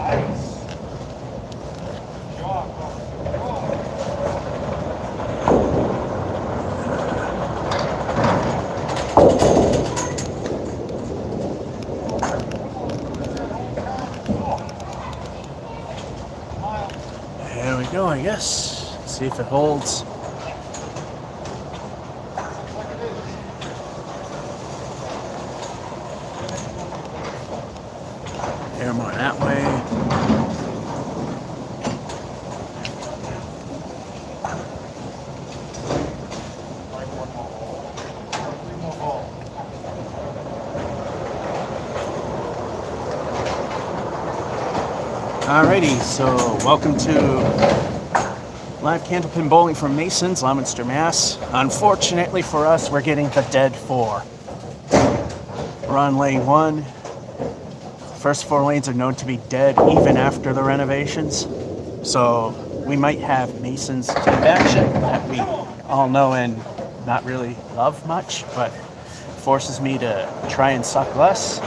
There we go, I guess. Let's see if it holds. Air more that way. Alrighty, so welcome to live candlepin bowling from Mason's, Leominster, Mass. Unfortunately for us, we're getting the dead 4. We're on lane 1. First 4 lanes are known to be dead even after the renovations. So we might have Mason's tip action that we all know and not really love much, but forces me to try and suck less.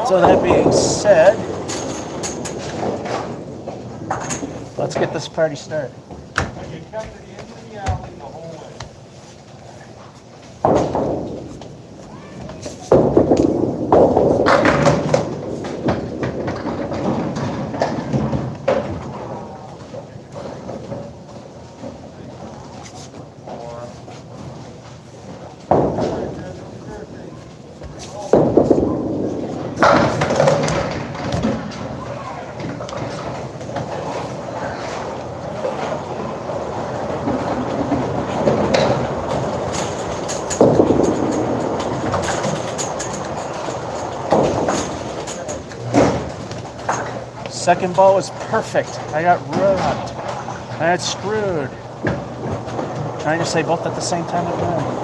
So that being said, let's get this party started. You come to the end of the alley the whole way. Second ball was perfect. I got robbed. I got screwed. Trying to say both at the same time again.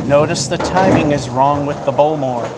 Notice the timing is wrong with the Bowmore.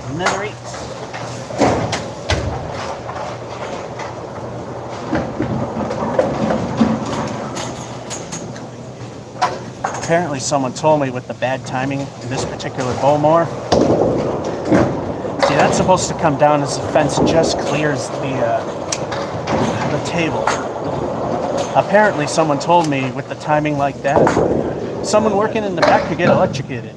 Another 8. Apparently someone told me with the bad timing in this particular Bowmore. See, that's supposed to come down as the fence just clears the table. Apparently someone told me with the timing like that, someone working in the back could get electrocuted.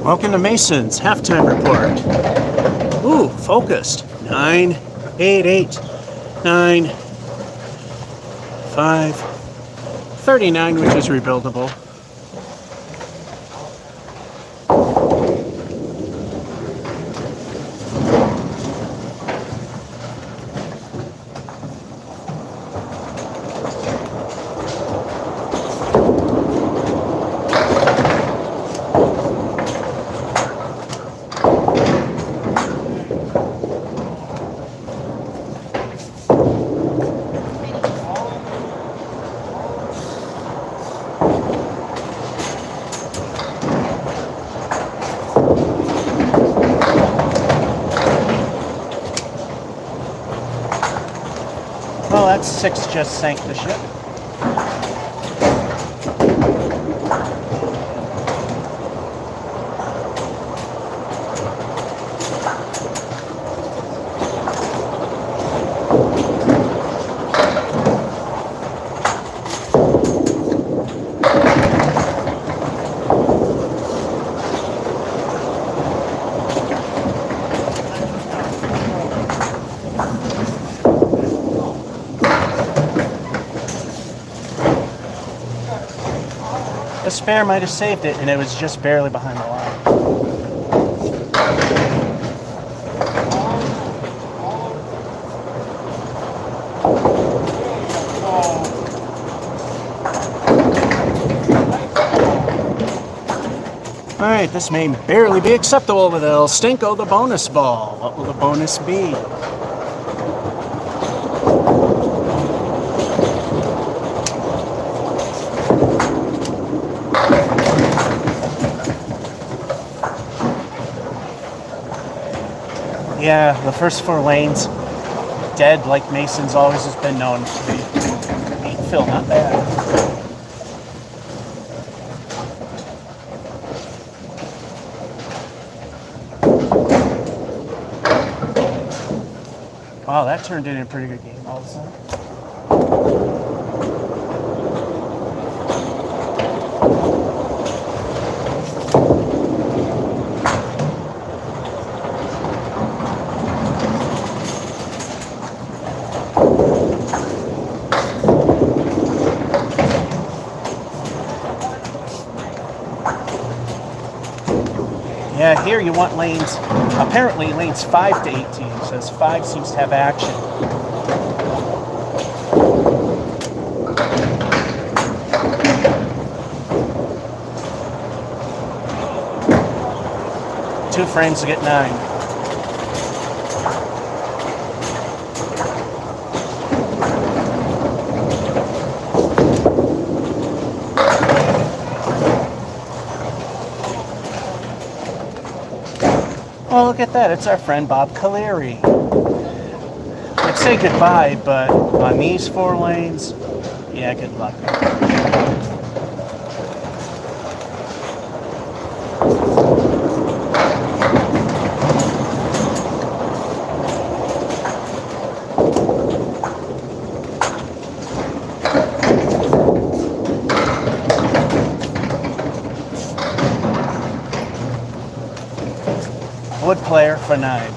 Welcome to Mason's halftime report. Ooh, focused. 9, 8, 8, 9, 5, 39, which is rebuildable. Well, that 6 just sank the ship. The spare might have saved it, and it was just barely behind the line. Alright, this may barely be acceptable, but it'll stinko the bonus ball. What will the bonus be? Yeah, the first 4 lanes, dead like Mason's always has been known to be. Phil, not bad. Wow, that turned into a pretty good game all of a sudden. Yeah, here you want lanes, apparently lanes 5 to 18, says 5 seems to have action. Two frames to get 9. Oh, look at that. It's our friend Bob Caleri. I'd say goodbye, but on these 4 lanes, yeah, good luck. Wood player for 9.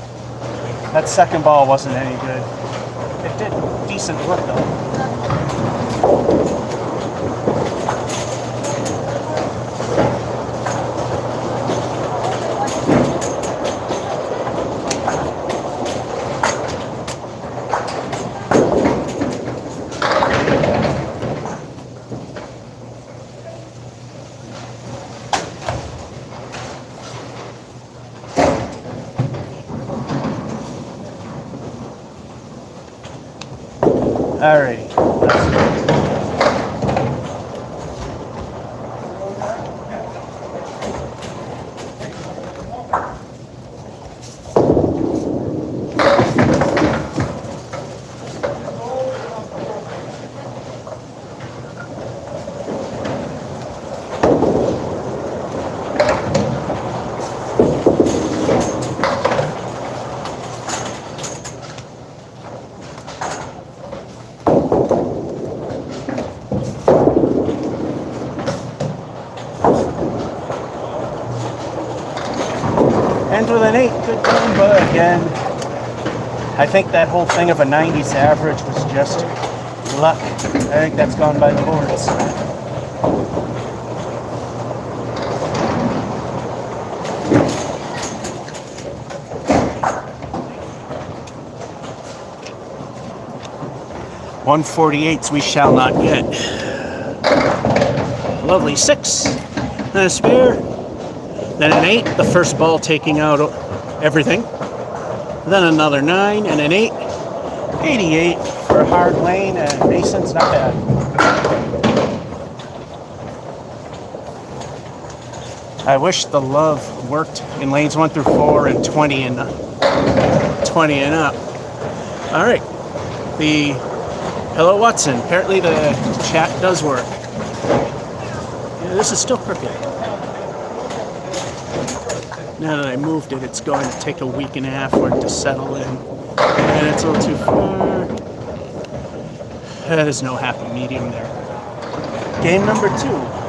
That second ball wasn't any good. It did decent work though. Alrighty. Ends with an 8, good game, but again, I think that whole thing of a 90s average was just luck. I think that's gone by the boards. $148s we shall not get. Lovely 6, and a spare. Then an 8, the first ball taking out everything. Then another 9 and an 8. 88 for hard lane, and Mason's not bad. I wish the love worked in lanes 1 through 4 and 20 and up. All right. The hello Watson. Apparently the chat does work. Yeah, this is still crooked. Now that I moved it, it's going to take a week and a half for it to settle in. And it's a little too far. There's no happy medium there. Game number 2.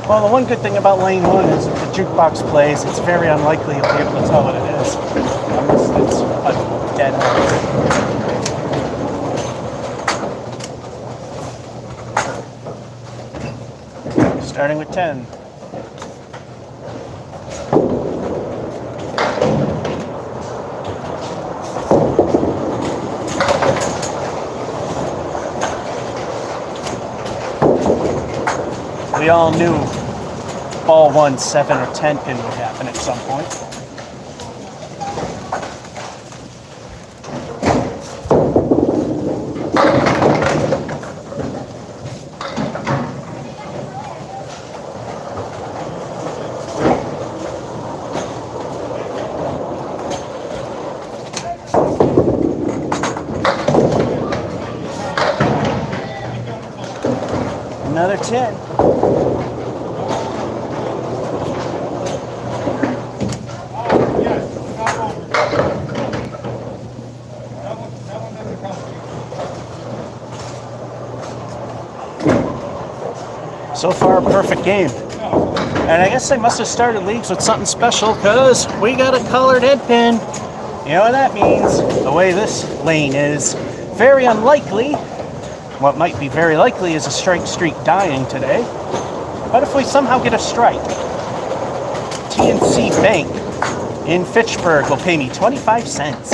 Well, the one good thing about lane 1 is if the jukebox plays, it's very unlikely you'll be able to tell what it is, unless it's a dead end. Starting with 10. We all knew ball 1, 7, or 10 pin would happen at some point. Another 10. So far, a perfect game. And I guess I must have started leagues with something special because we got a colored head pin. You know what that means? The way this lane is, very unlikely. What might be very likely is a strike streak dying today. But if we somehow get a strike, TNC Bank in Fitchburg will pay me 25 cents.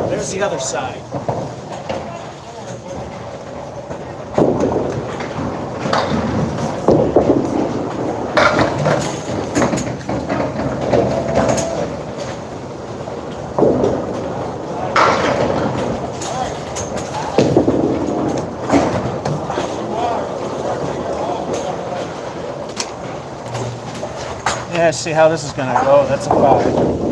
There's the other side. Yeah, see how this is going to go. That's a 5.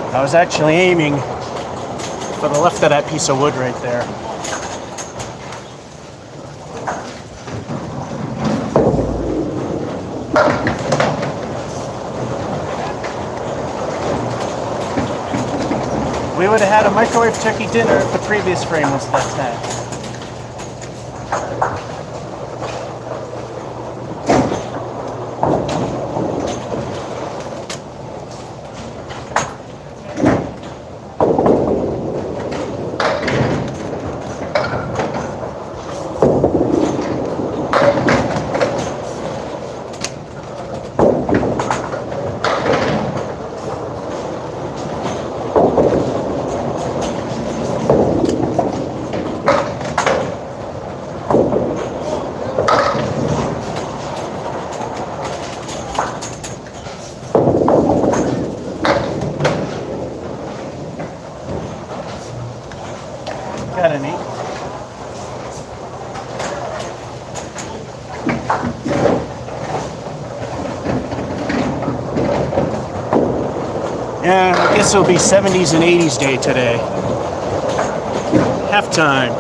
I was actually aiming for the left of that piece of wood right there. We would have had a microwave turkey dinner if the previous frame was that 10. Yeah, I guess it'll be 70s and 80s day today. Halftime.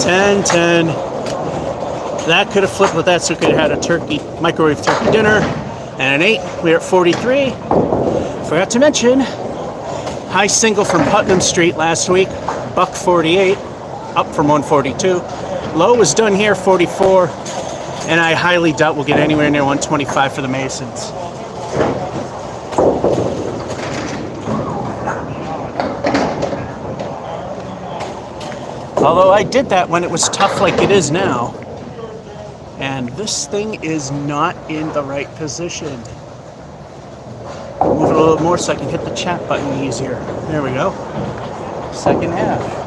10-10. That could have flipped with that, so we could have had a turkey, microwave turkey dinner. And an 8, we're at 43. Forgot to mention, high single from Putnam Street last week, buck 48, up from 142. Low was done here, 44, and I highly doubt we'll get anywhere near 125 for the Masons. Although I did that when it was tough like it is now. And this thing is not in the right position. Move it a little more so I can hit the chat button easier. There we go. Second half.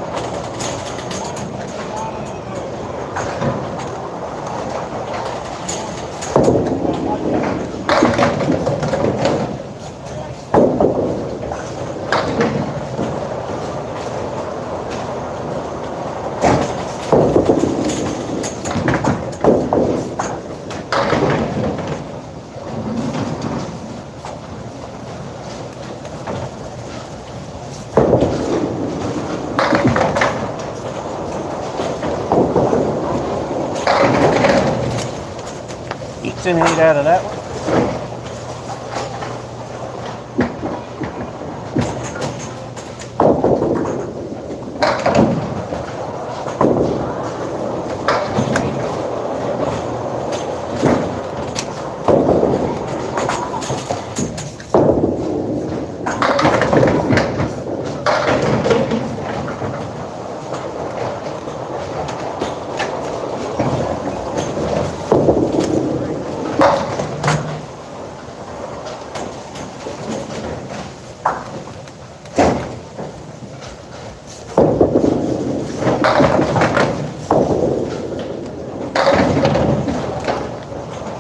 An 8 out of that one.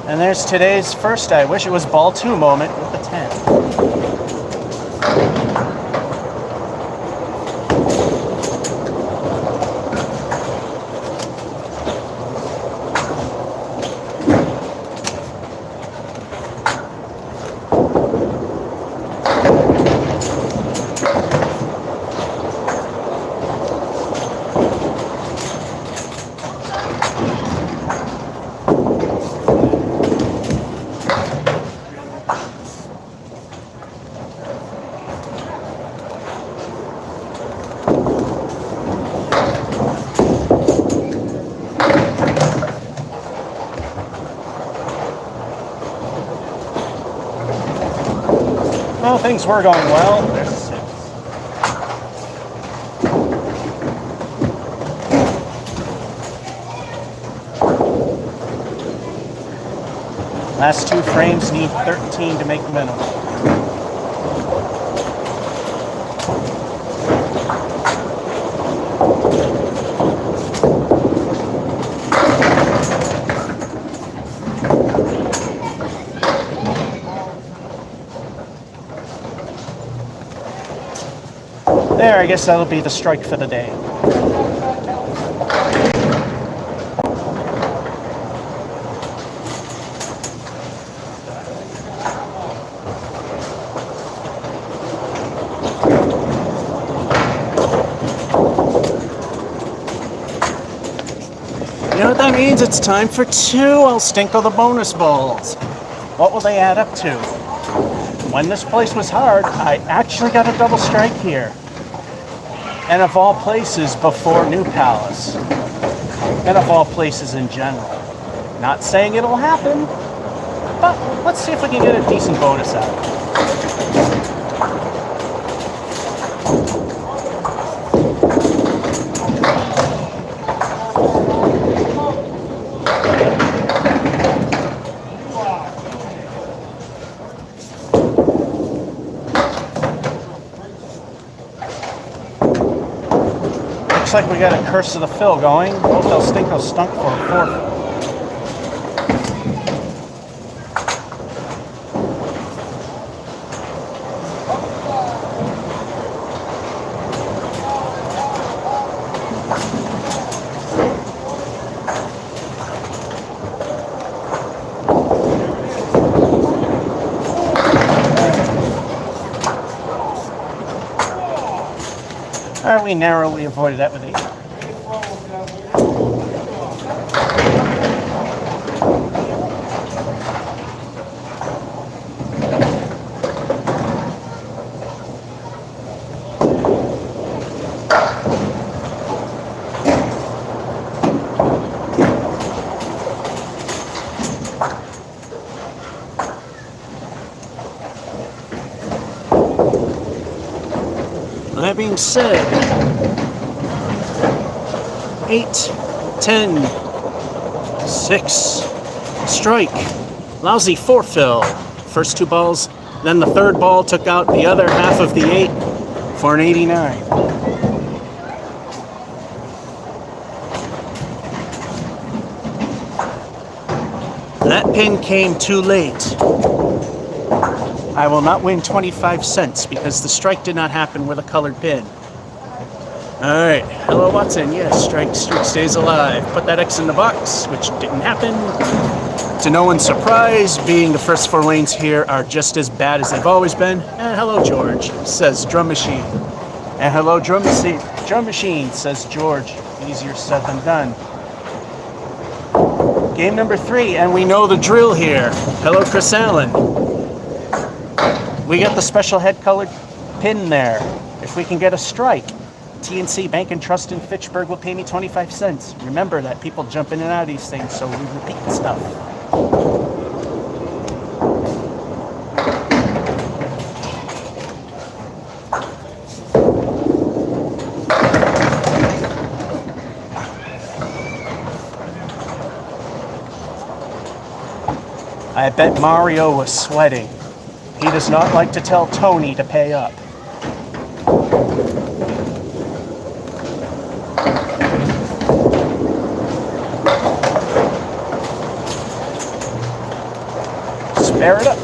And there's today's first, I wish it was ball 2 moment with the 10. Well, things were going well. There's a 6. Last 2 frames need 13 to make the minimum. There, I guess that'll be the strike for the day. You know what that means? It's time for 2. I'll stinkle the bonus balls. What will they add up to? When this place was hard, I actually got a double strike here. And of all places, before New Palace. And of all places in general. Not saying it'll happen, but let's see if we can get a decent bonus out of it. Looks like we got a curse of the fill going. Both El Stinko stunk for a 4th. We narrowly avoided that with 8. That being said, 8, 10, 6, strike, lousy 4 fill. First 2 balls, then the third ball took out the other half of the 8 for an 89. That pin came too late. I will not win 25 cents because the strike did not happen with a colored pin. Alright, hello Watson, yes, streak stays alive. Put that X in the box, which didn't happen. To no one's surprise, being the first 4 lanes here are just as bad as they've always been. And hello George, says Drum Machine. And hello Drum Machine, says George. Easier said than done. Game number 3, and we know the drill here. Hello Chris Allen. We got the special head colored pin there. If we can get a strike, TNC Bank and Trust in Fitchburg will pay me 25 cents. Remember that people jump in and out of these things, so we repeat the stuff. I bet Mario was sweating. He does not like to tell Tony to pay up. Spare it up.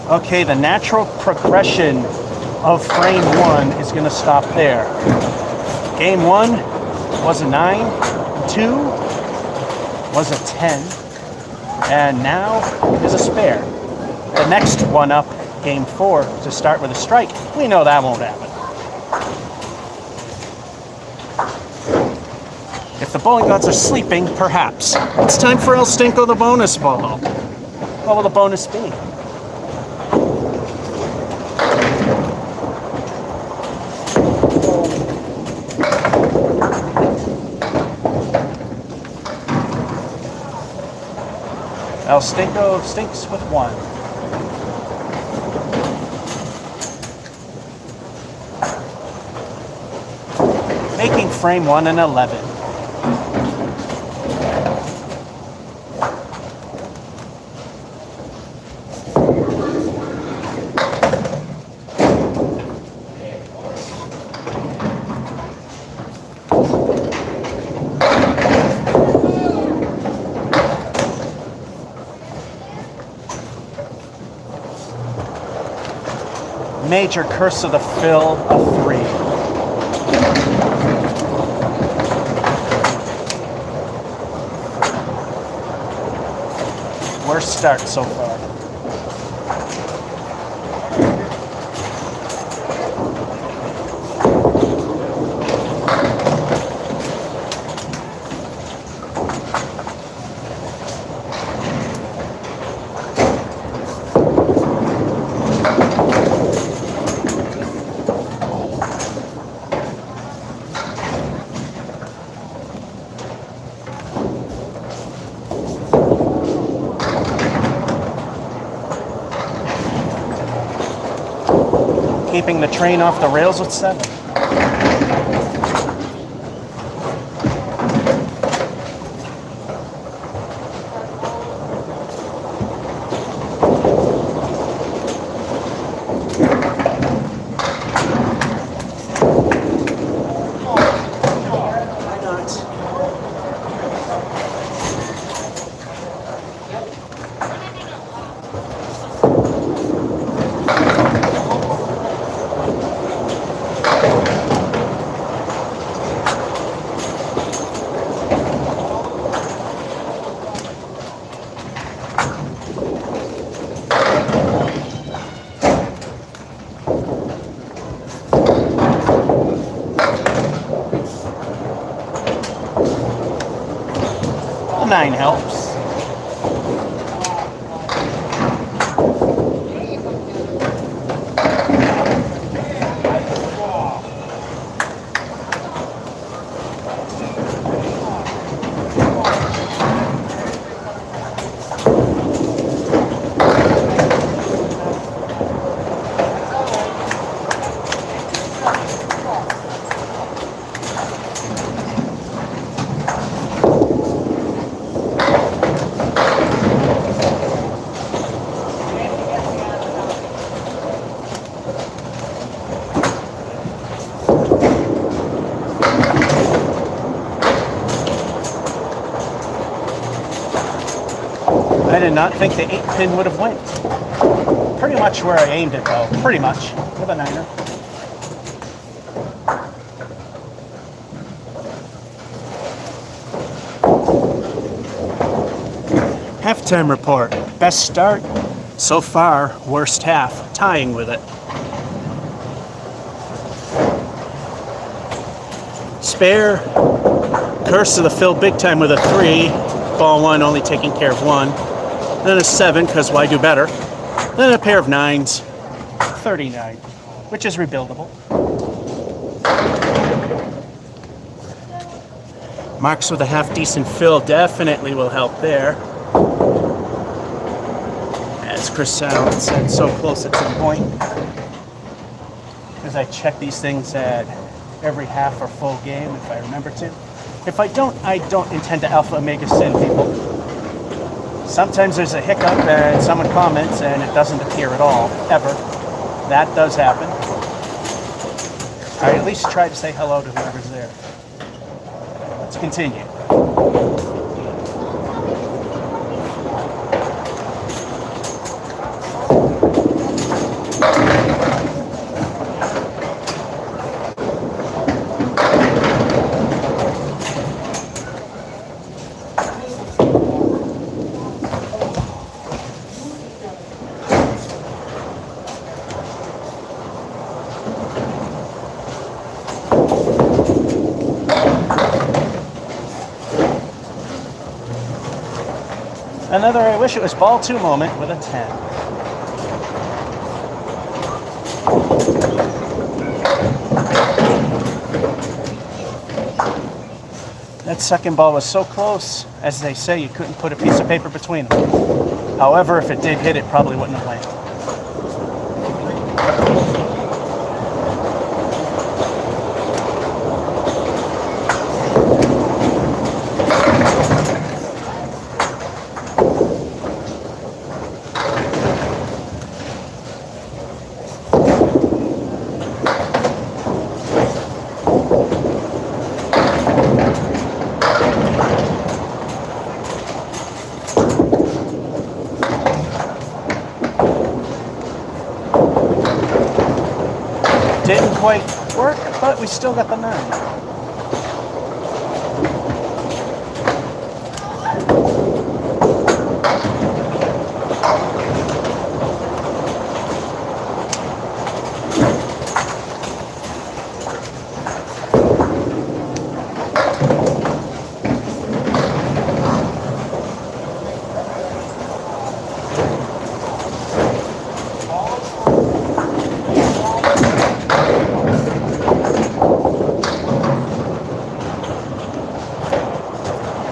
Okay, the natural progression of frame 1 is going to stop there. Game 1 was a 9, 2 was a 10, and now is a spare. The next one up, game 4, to start with a strike, we know that won't happen. If the bowling gods are sleeping, perhaps. It's time for El Stinko the bonus ball. What will the bonus be? El Stinko stinks with 1. Making frame 1 an 11. Major curse of the fill, a 3. Worst start so far. Keeping the train off the rails with 7. 9 helps. I did not think the 8-pin would have went. Pretty much where I aimed it though. Pretty much. With a 9er. Halftime report. Best start so far, worst half. Tying with it. Spare. Curse of the Phil big time with a 3. Ball 1 only taking care of 1. Then a 7, because why do better? Then a pair of 9s. 39, which is rebuildable. Marks with a half-decent fill definitely will help there. As Chris Allen said, so close at some point. As I check these things at every half or full game, if I remember to. If I don't intend to alpha omega sin people. Sometimes there's a hiccup and someone comments and it doesn't appear at all, ever. That does happen. I at least try to say hello to whoever's there. Let's continue. Another I wish it was ball 2 moment with a 10. That second ball was so close, as they say, you couldn't put a piece of paper between them. However, if it did hit, it probably wouldn't have landed. Didn't quite work, but we still got the 9.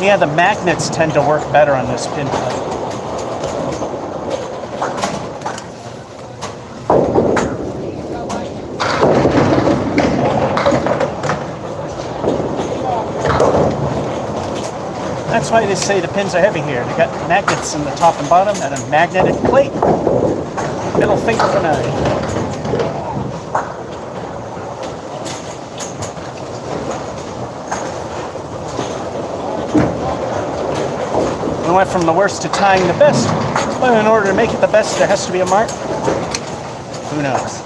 Yeah, the magnets tend to work better on this pin plate. That's why they say the pins are heavy here. They got magnets in the top and bottom and a magnetic plate. Middle finger for 9. We went from the worst to tying the best. But in order to make it the best, there has to be a mark. Who knows?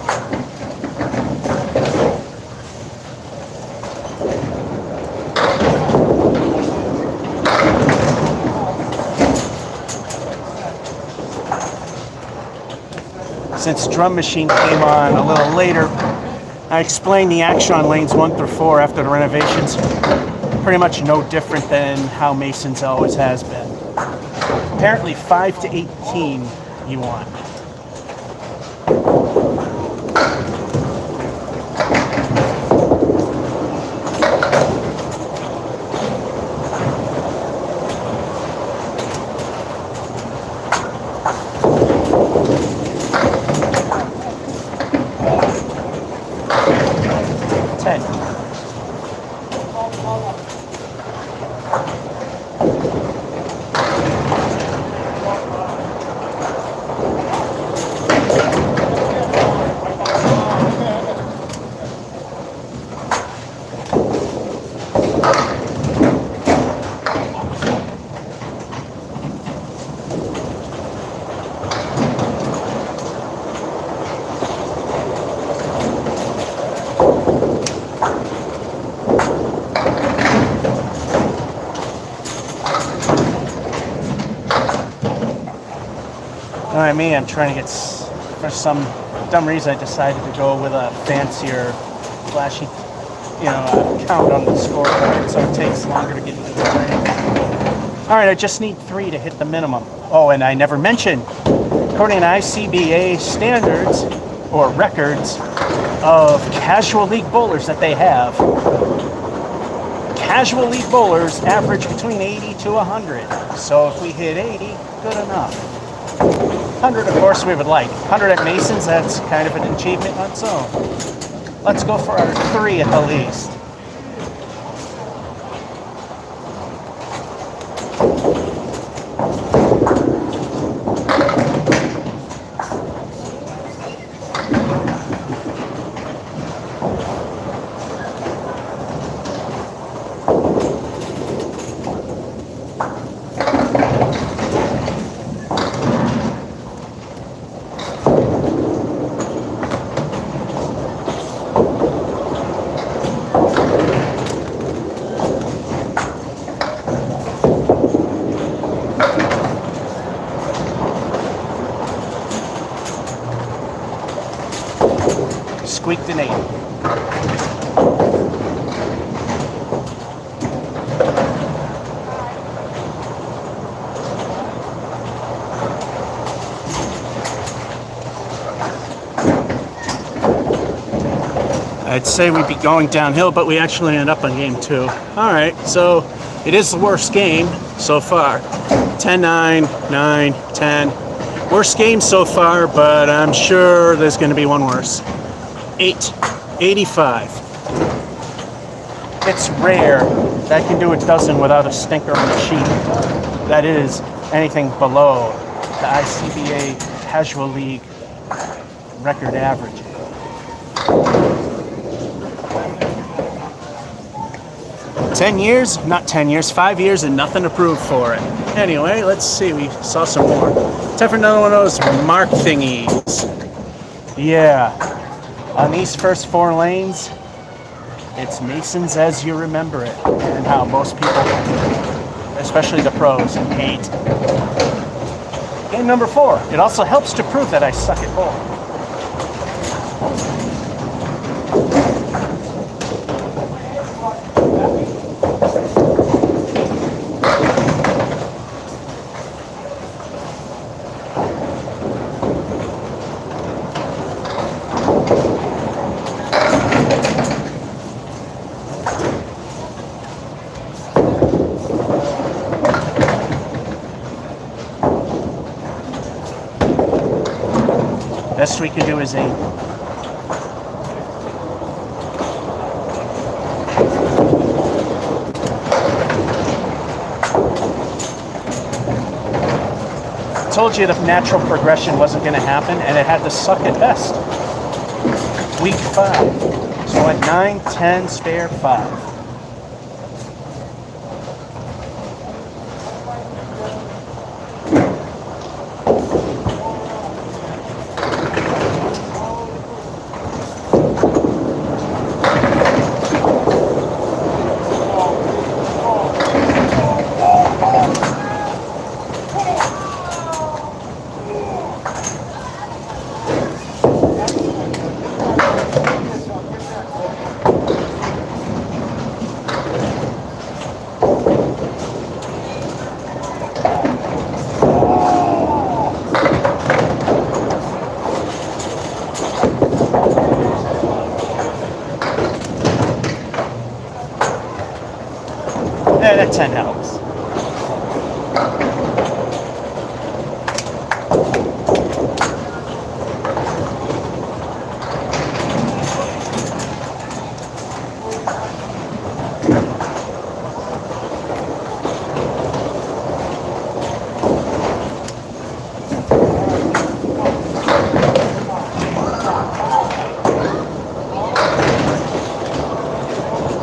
Since Drum Machine came on a little later, I explained the action on lanes 1 through 4 after the renovations. pretty much no different than how Mason's always has been. Apparently 5 to 18 you want. I mean, I'm trying to get, for some dumb reason, I decided to go with a fancier, flashy, count on the scoreboard, so it takes longer to get into the range. All right, I just need 3 to hit the minimum. Oh, and I never mentioned, according to ICBA standards, or records, of casual league bowlers that they have, casual league bowlers average between 80 to 100. So if we hit 80, good enough. 100, of course, we would like. 100 at Mason's, that's kind of an achievement on its own. Let's go for our 3 at the least. Squeaked an 8. I'd say we'd be going downhill, but we actually end up on game 2. All right, so it is the worst game so far. 10-9, 9-10. Worst game so far, but I'm sure there's going to be one worse. 8-85. It's rare that I can do a dozen without a stinker on the sheet. That is anything below the ICBA Casual League record average. Not 10 years, 5 years and nothing approved for it. Anyway, let's see, we saw some more. Time for another one of those mark thingies. Yeah. On these first 4 lanes, it's Mason's as you remember it, and how most people, especially the pros, hate. Game number 4. It also helps to prove that I suck at bowling. Best we can do is 8. Told you the natural progression wasn't going to happen, and it had to suck at best. Week 5. So at 9, 10, spare 5. that 10 helps.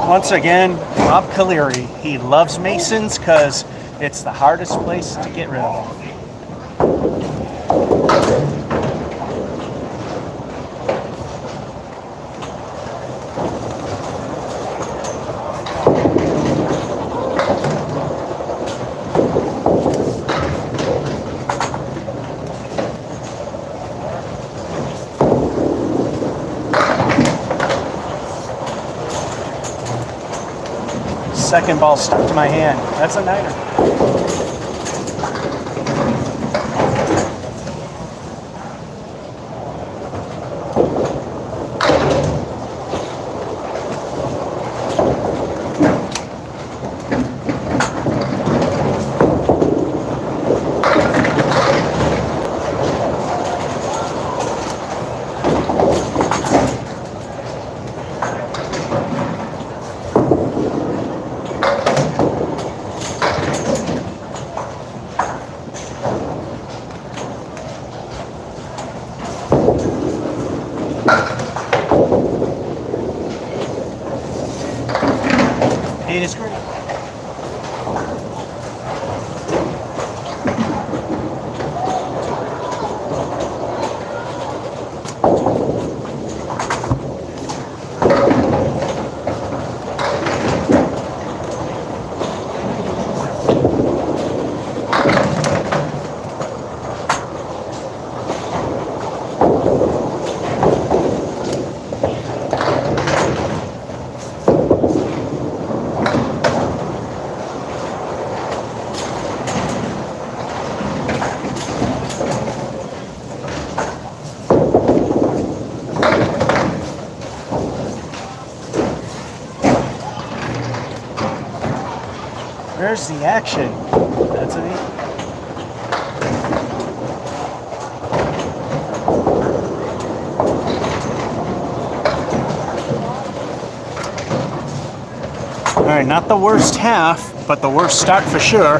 Once again, Rob Caleri. He loves Masons because it's the hardest place to get rid of them. Second ball stuck to my hand. That's a niner. Eight is great. Where's the action? That's an 8. All right, not the worst half, but the worst start for sure.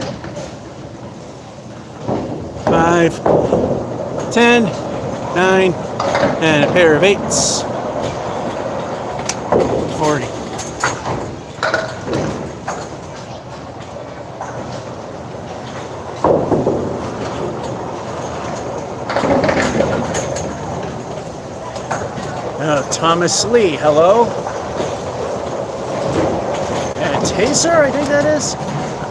5, 10, 9, and a pair of 8s. 40. Thomas Lee, hello. And Taser, I think that is.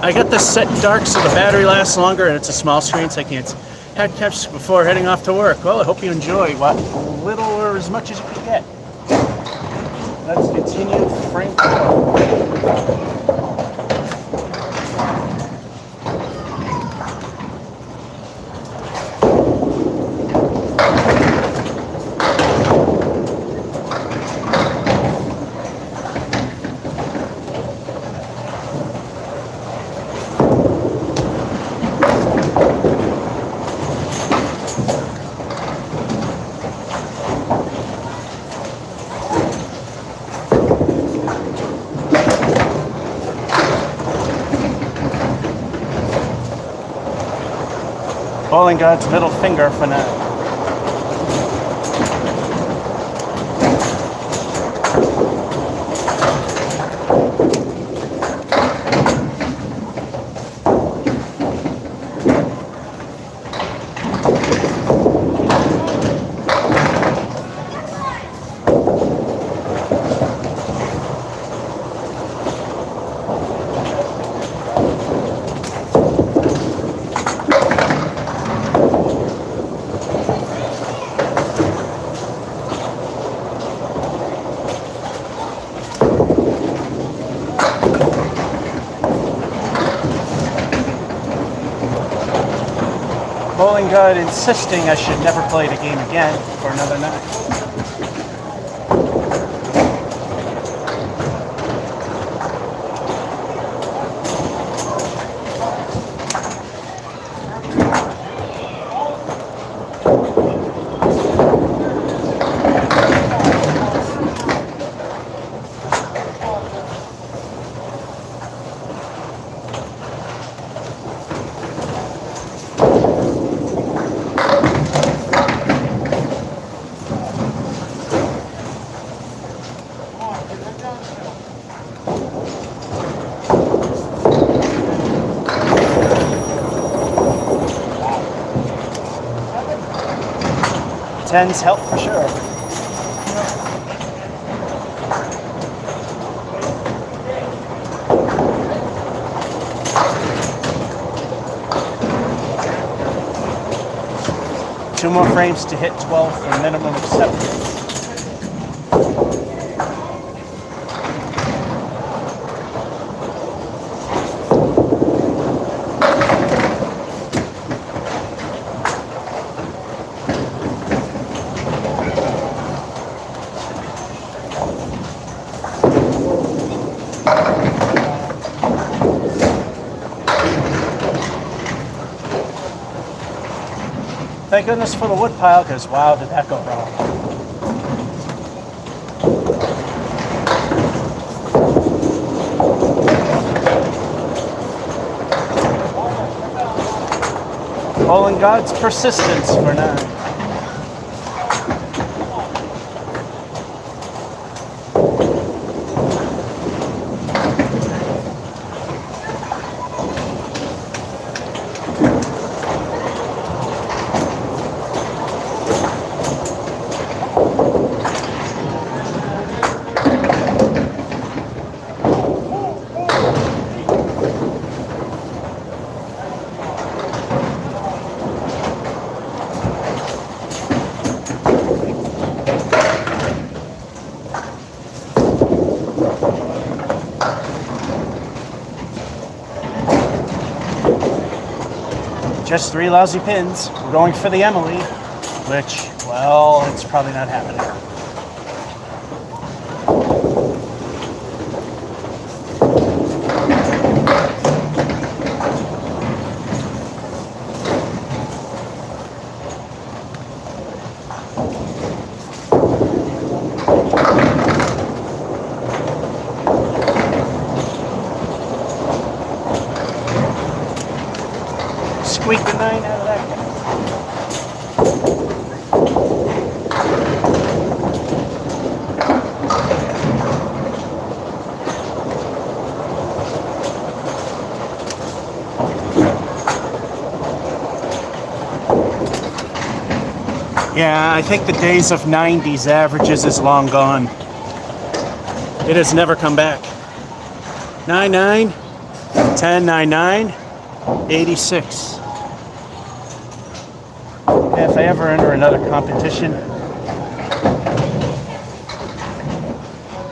I got this set dark so the battery lasts longer, and it's a small screen, so I can't catch before heading off to work. Well, I hope you enjoy what little or as much as you can get. Let's continue Frank. Bowling God's middle finger for now. Bowling God insisting I should never play the game again for another night. Tens help for sure. Two more frames to hit 12 for minimum acceptance. Thank goodness for the wood pile, because wow, did that go wrong. All in God's persistence for now. Just 3 lousy pins. We're going for the Emily, which, well, it's probably not happening. Squeak the 9 out of that. Yeah, I think the days of 90s averages is long gone. It has never come back. 99, 10, 99, 86. If I ever enter another competition,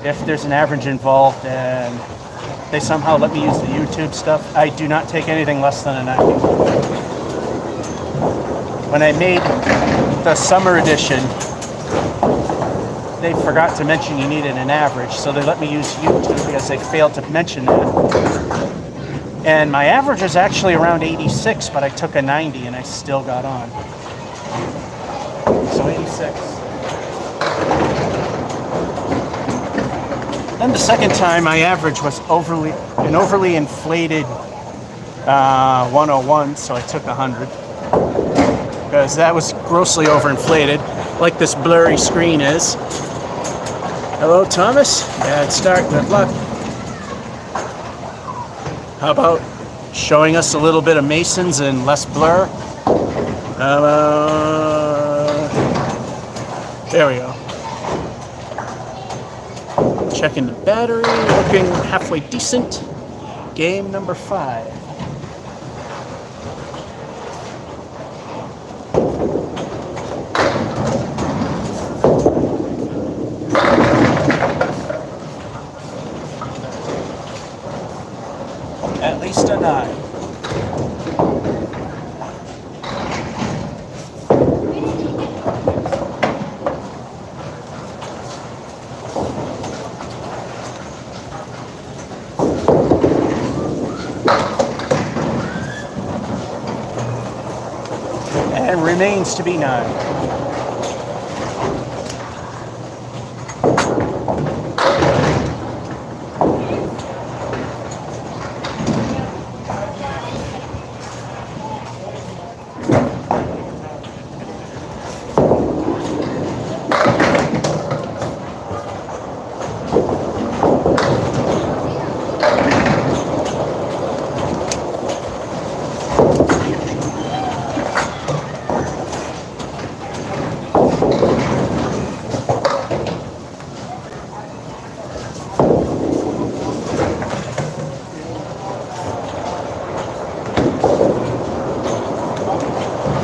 if there's an average involved and they somehow let me use the YouTube stuff, I do not take anything less than a 90. When I made the summer edition, they forgot to mention you needed an average, so they let me use YouTube because they failed to mention that. And my average was actually around 86, but I took a 90 and I still got on. So 86. Then the second time, my average was an overly inflated 101, so I took 100. Because that was grossly overinflated, like this blurry screen is. Hello, Thomas. Bad start, good luck. How about showing us a little bit of Masons and less blur? There we go. Checking the battery, looking halfway decent. Game number 5. At least a 9. And remains to be 9.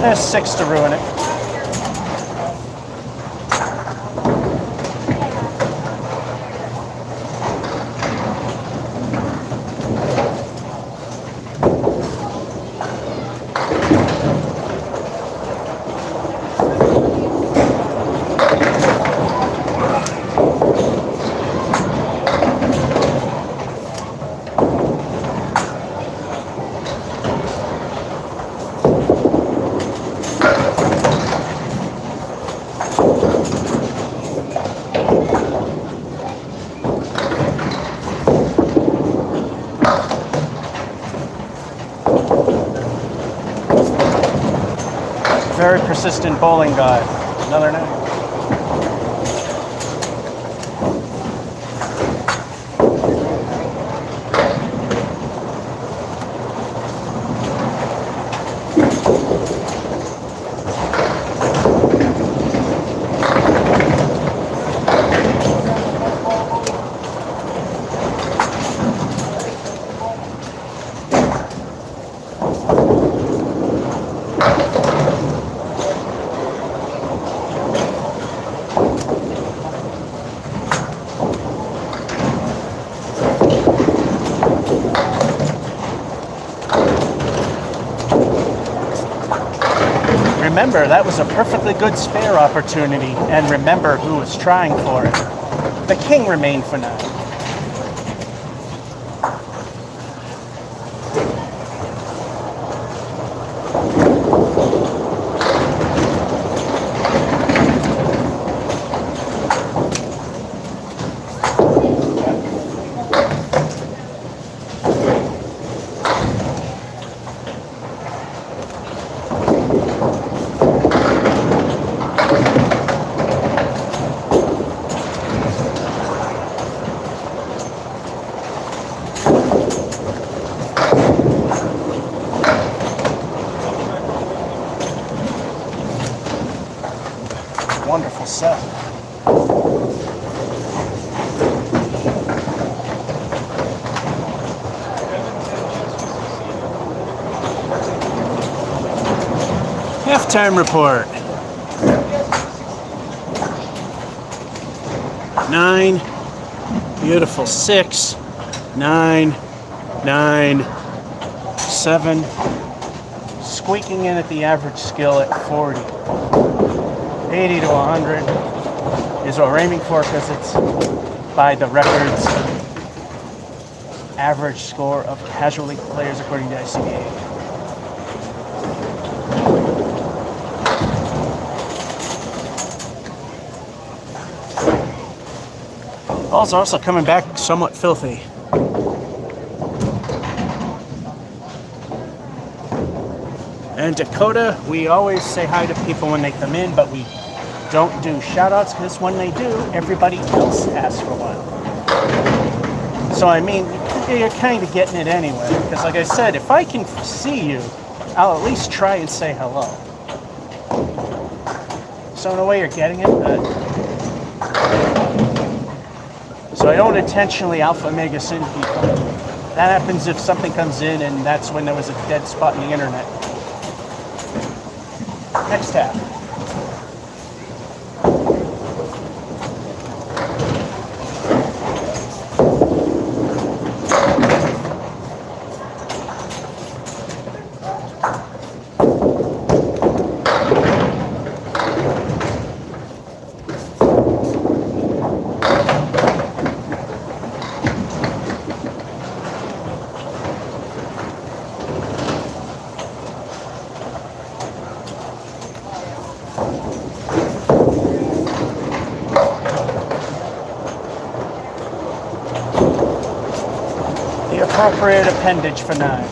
There's 6 to ruin it. Very persistent bowling guy. Another 9. Remember, that was a perfectly good spare opportunity, and remember who was trying for it. The king remained for 9. Wonderful set. Halftime report. 9. Beautiful 6. 9. 9. 7. Squeaking in at the average skill at 40. 80 to 100 is what we're aiming for because it's by the record's average score of casual league players according to ICBA. Balls are also coming back somewhat filthy. And Dakota, we always say hi to people when they come in, but we don't do shout-outs because when they do, everybody else asks for one. So I mean, you're kind of getting it anyway. Because like I said, if I can see you, I'll at least try and say hello. So in a way, you're getting it. So I don't intentionally alpha mega sin people. That happens if something comes in and that's when there was a dead spot in the internet. Next tab. Appropriate appendage for 9.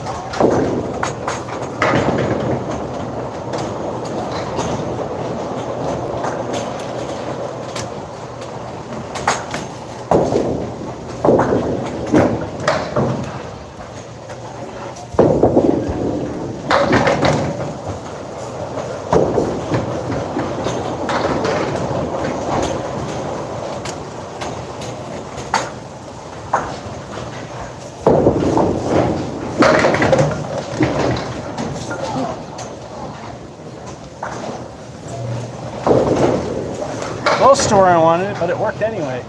close to where I wanted it, but it worked anyway.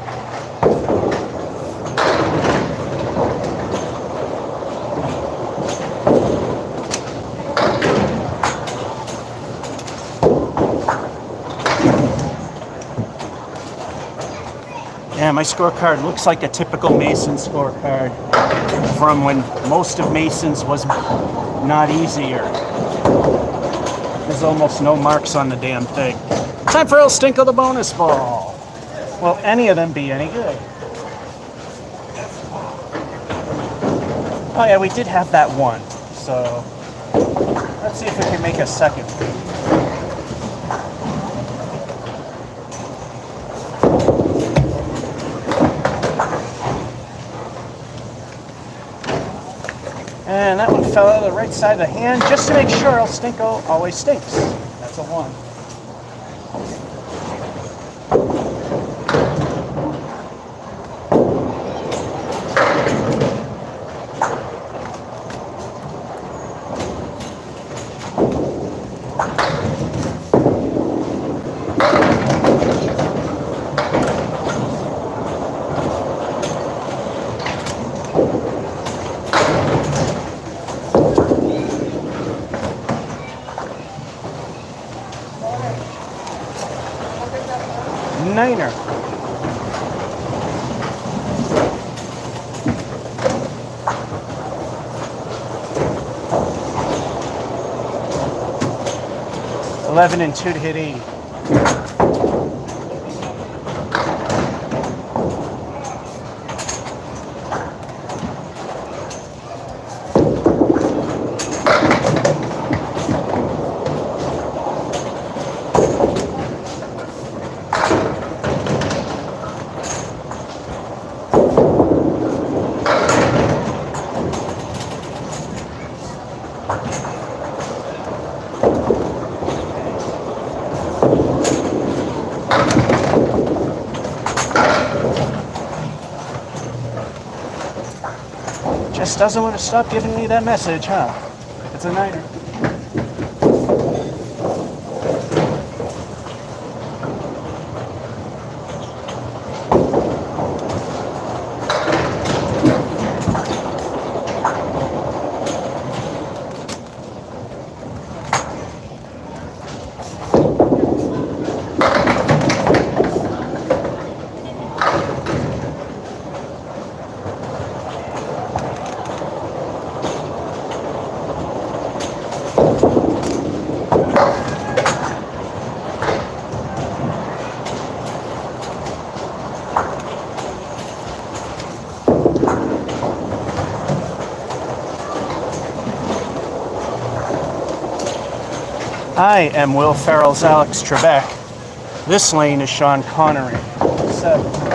Yeah, my scorecard looks like a typical Mason scorecard from when most of Mason's was not easier. There's almost no marks on the damn thing. Time for El Stinko the bonus ball. Will any of them be any good? Oh yeah, we did have that one. So let's see if we can make a second. And that one fell out of the right side of the hand, just to make sure El Stinko always stinks. That's a 1. Niner. $11 and 2 to hit 80. Just doesn't want to stop giving me that message, huh? It's a niner. I am Will Ferrell's Alex Trebek. This lane is Sean Connery. 7.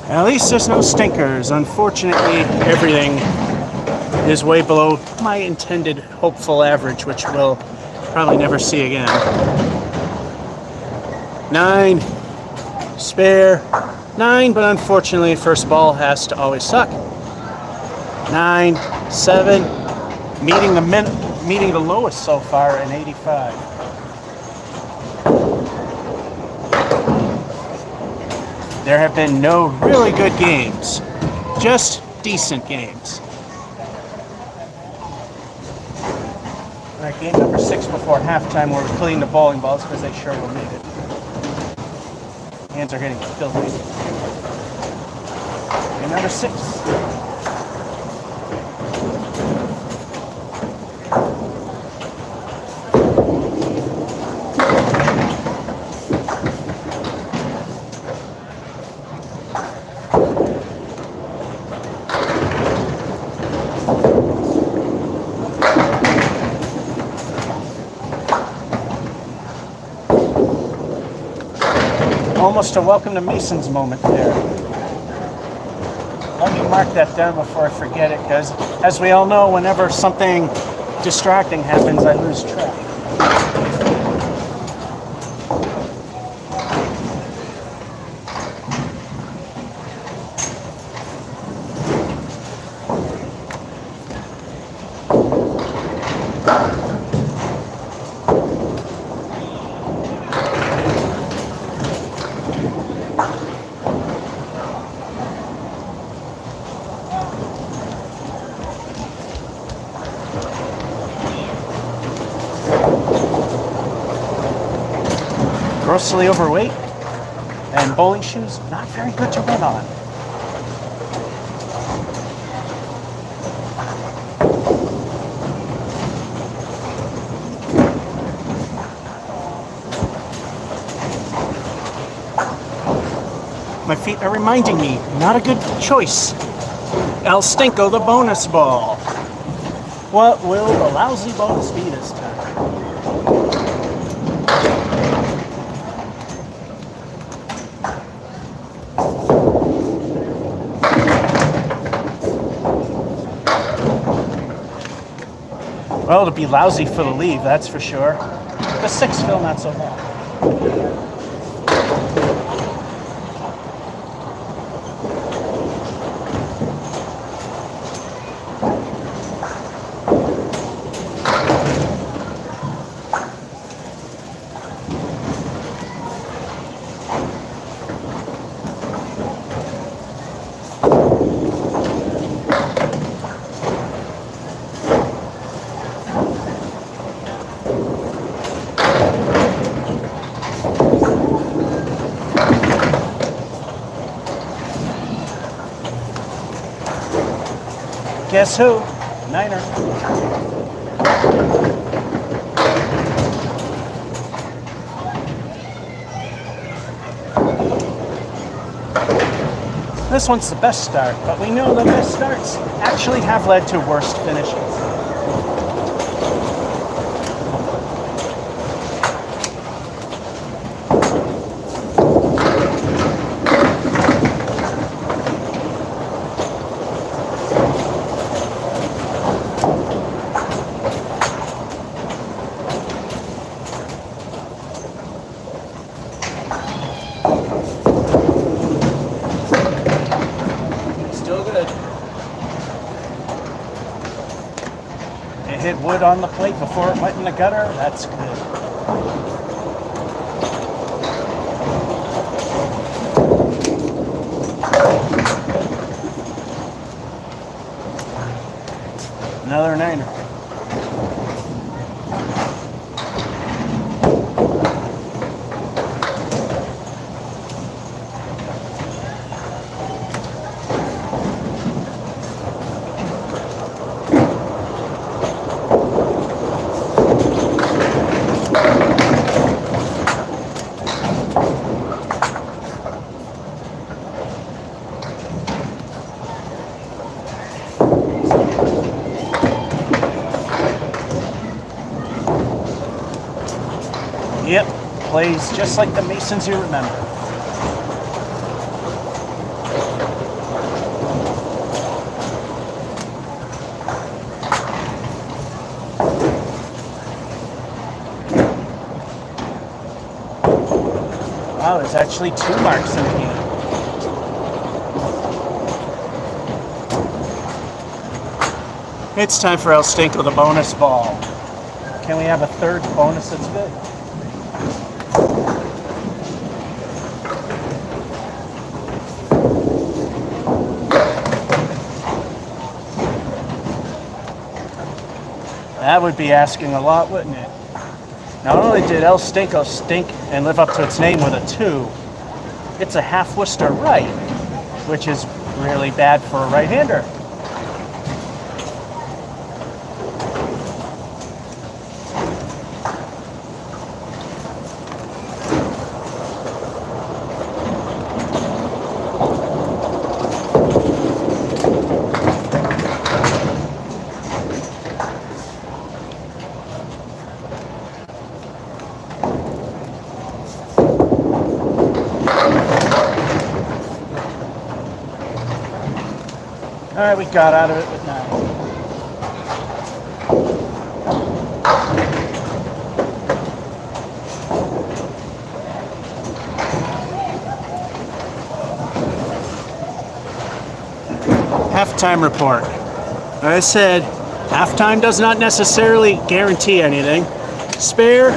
At least there's no stinkers. Unfortunately, everything is way below my intended hopeful average, which we'll probably never see again. 9, spare, 9, but unfortunately, first ball has to always suck. 9, 7, meeting the lowest so far in 85. There have been no really good games, just decent games. All right, game number 6 before halftime, where we're cleaning the bowling balls because they sure will need it. Hands are getting filthy. Game number 6. almost a welcome to Mason's moment there. Let me mark that down before I forget it, because as we all know, whenever something distracting happens, I lose track. Grossly overweight, and bowling shoes not very good to run on. My feet are reminding me, not a good choice. El Stinko, the bonus ball. What will the lousy bonus be this time? Well, it'll be lousy for the leave, that's for sure. The 6 fill, not so bad. Guess who? Niner. This one's the best start, but we know the best starts actually have led to worst finishes. Hit wood on the plate before it went in the gutter. That's good. Another niner. Yep, plays just like the Masons you remember. Wow, there's actually 2 marks in the game. It's time for El Stinko, the bonus ball. Can we have a third bonus that's good? That would be asking a lot, wouldn't it? Not only did El Stinko stink and live up to its name with a 2, it's a half Worcester right, which is really bad for a right-hander. We got out of it with 9. Halftime report. Like I said, halftime does not necessarily guarantee anything. Spare,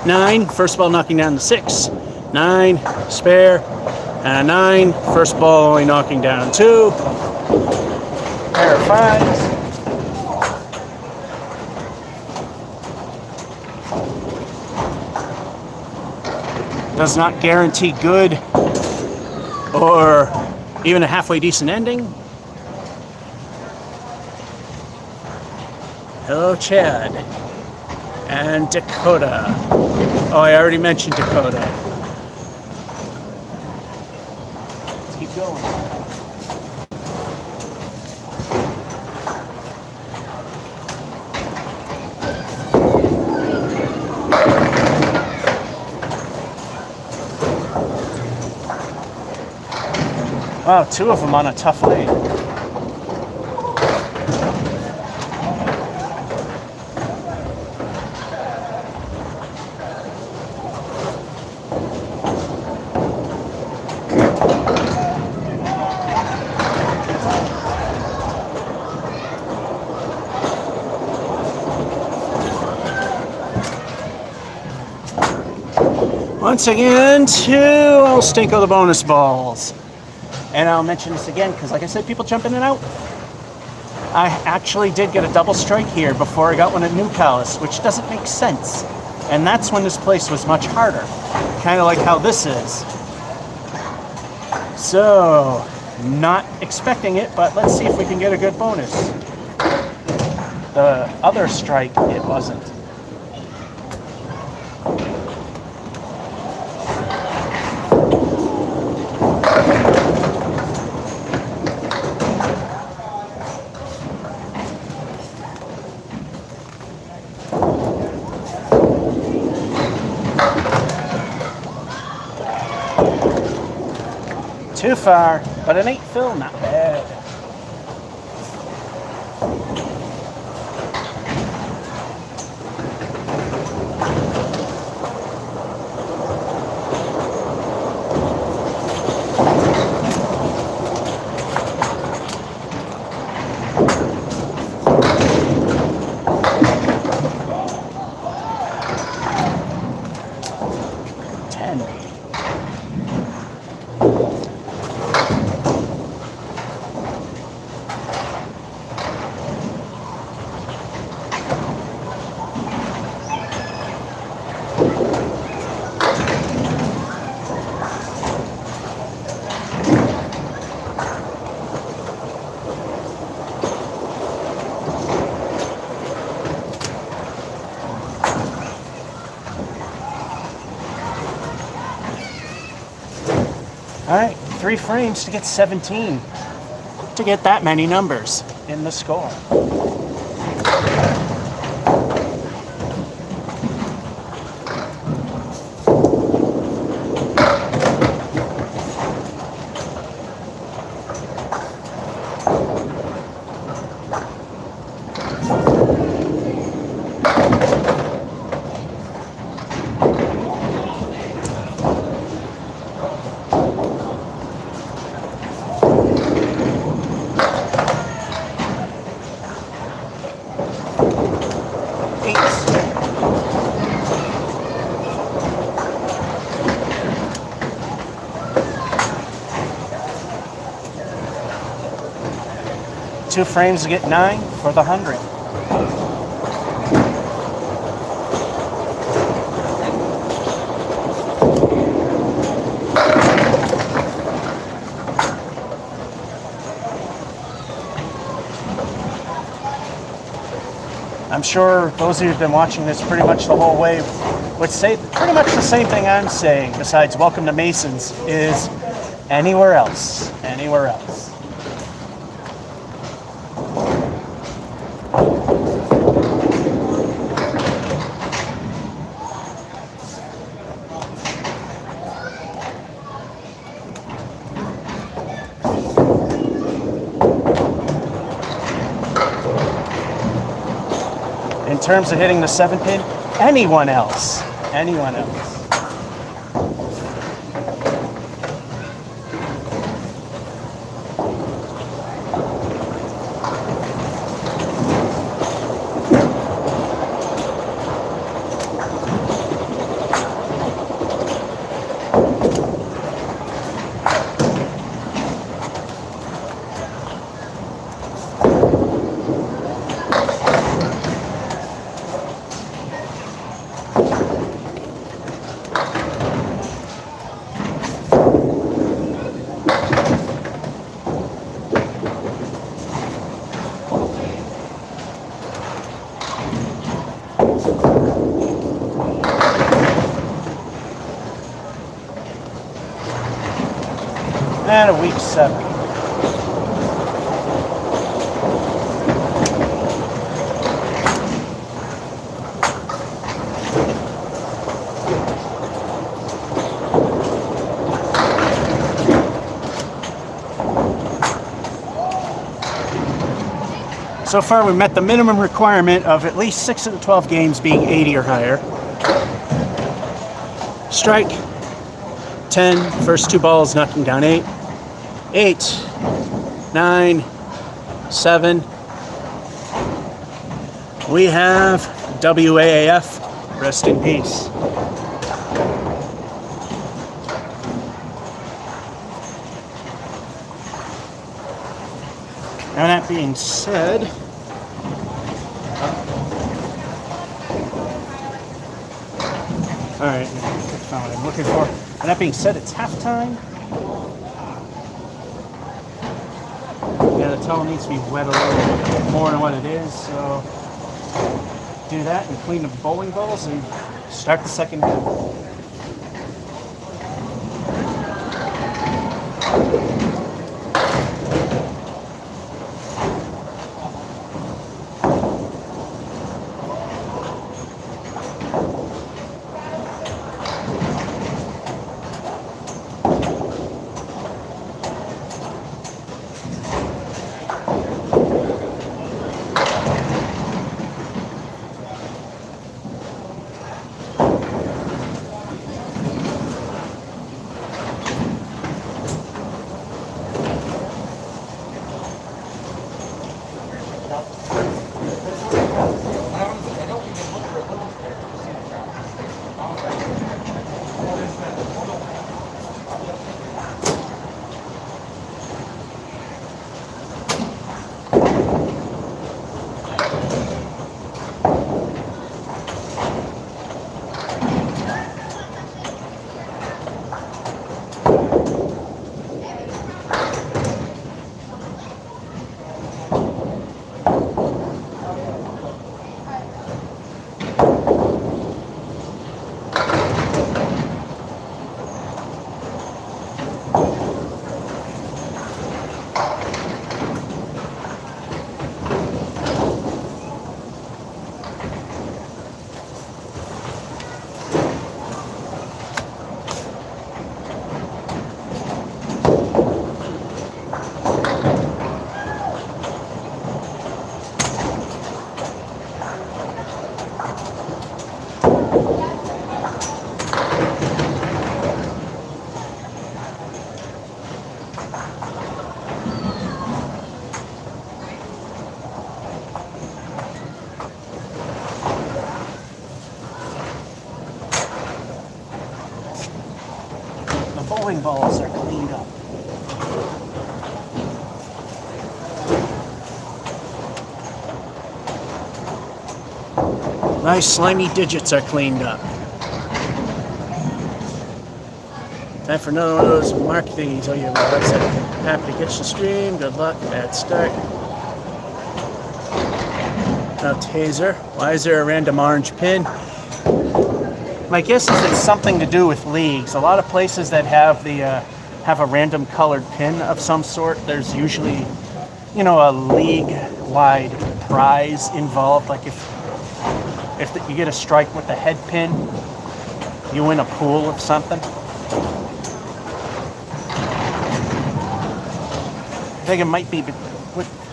9, first ball knocking down the 6. 9, spare, and 9, first ball only knocking down 2. Pair of 5s. Does not guarantee good or even a halfway decent ending. Hello, Chad. And Dakota. Oh, I already mentioned Dakota. Let's keep going. Wow, 2 of them on a tough lane. Once again, 2 I'll Stinko the bonus balls. And I'll mention this again because, like I said, people jump in and out. I actually did get a double strike here before I got one at New Palace, which doesn't make sense. And that's when this place was much harder. Kind of like how this is. So, not expecting it, but let's see if we can get a good bonus. The other strike, it wasn't. Too far, but an 8 fill, not bad. All right, 3 frames to get 17. To get that many numbers in the score. Two frames to get 9 for the 100. I'm sure those of you who've been watching this pretty much the whole way would say pretty much the same thing I'm saying, besides welcome to Masons, is anywhere else, anywhere else. in terms of hitting the 7-pin, anyone else. Anyone else. And a week 7. So far, we met the minimum requirement of at least 6 of the 12 games being 80 or higher. Strike 10, first 2 balls knocking down 8. 8, 9, 7. We have WAAF, rest in peace. Now that being said, all right, found what I'm looking for. And that being said, it's halftime. Yeah, the towel needs to be wet a little more than what it is, so do that and clean the bowling balls and start the second half. Bowling balls are cleaned up. Nice slimy digits are cleaned up. Time for another one of those mark thingies. Oh, yeah, my website. Happy to catch the stream. Good luck. Bad start. Now, taser. Why is there a random orange pin? My guess is it's something to do with leagues. A lot of places that have have a random colored pin of some sort, there's usually, you know, a league-wide prize involved. Like if you get a strike with the head pin, you win a pool of something. I think it might be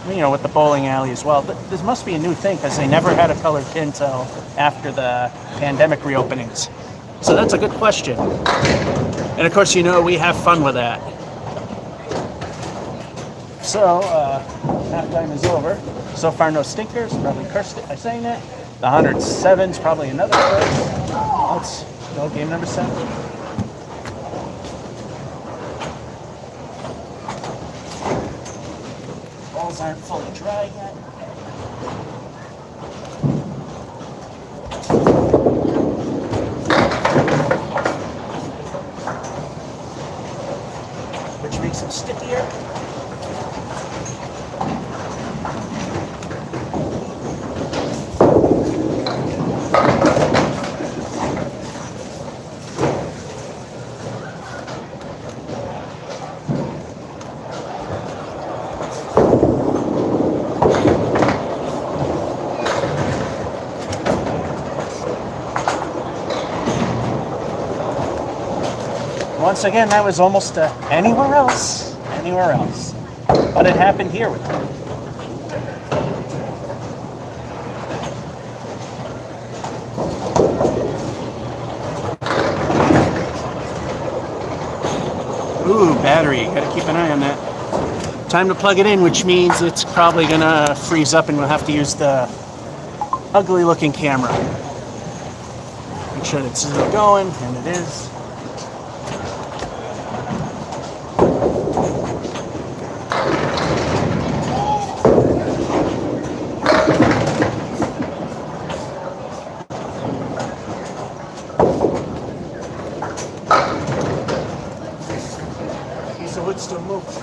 you know, with the bowling alley as well. But this must be a new thing because they never had a colored pin till after the pandemic reopenings. So that's a good question. And of course, you know, we have fun with that. So, halftime is over. So far, no stinkers. Probably cursed it by saying that. The 107's probably another curse. Let's go game number 7. Balls aren't fully dry yet. Which makes them stickier. Once again, that was almost anywhere else. But it happened here with me. Ooh, battery. Gotta keep an eye on that. Time to plug it in, which means it's probably gonna freeze up and we'll have to use the ugly looking camera. Make sure it's still going, and it is. Piece of wood still moves.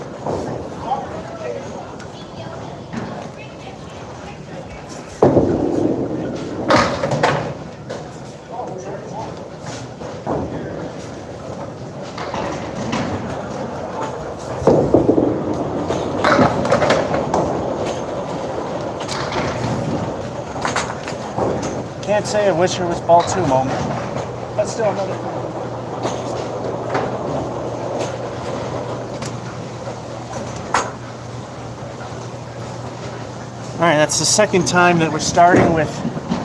Can't say I wish it was ball 2 moment, but still another thing. All right, that's the second time that we're starting with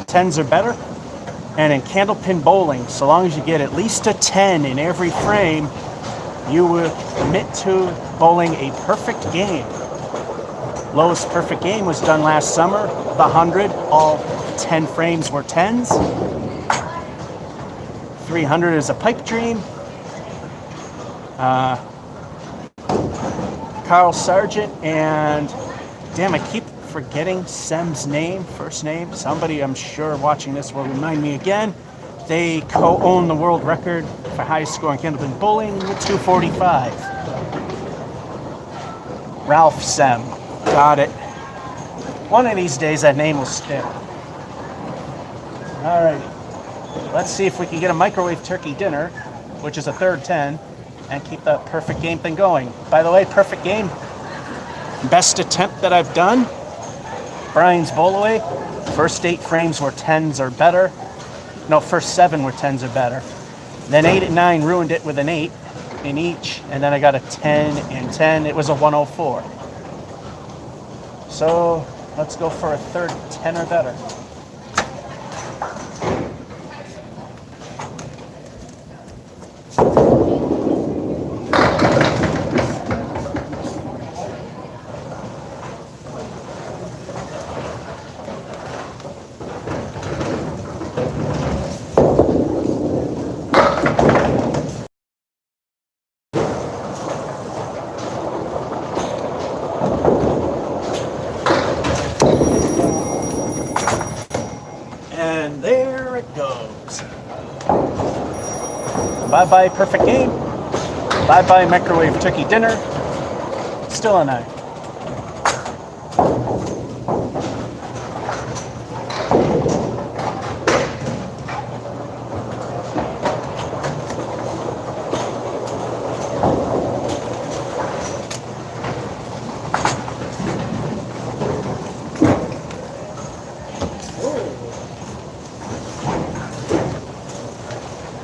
10s or better. And in candlepin bowling, so long as you get at least a 10 in every frame, you will commit to bowling a perfect game. Lowest perfect game was done last summer, the 100, all 10 frames were 10s. 300 is a pipe dream. Carl Sargent and, damn, I keep forgetting Sem's name, first name. Somebody I'm sure watching this will remind me again. They co-own the world record for highest score in candlepin bowling with 245. Ralph Sem. Got it. One of these days that name will stick. All right. Let's see if we can get a microwave turkey dinner, which is a third 10, and keep the perfect game thing going. By the way, perfect game. Best attempt that I've done. Brian's Bowlaway. First 8 frames were 10s or better. No, first 7 were 10s or better. Then 8 and 9 ruined it with an 8 in each, and then I got a 10 and 10. It was a 104. So let's go for a third 10 or better. And there it goes. Bye-bye perfect game. Bye-bye microwave turkey dinner. Still a 9.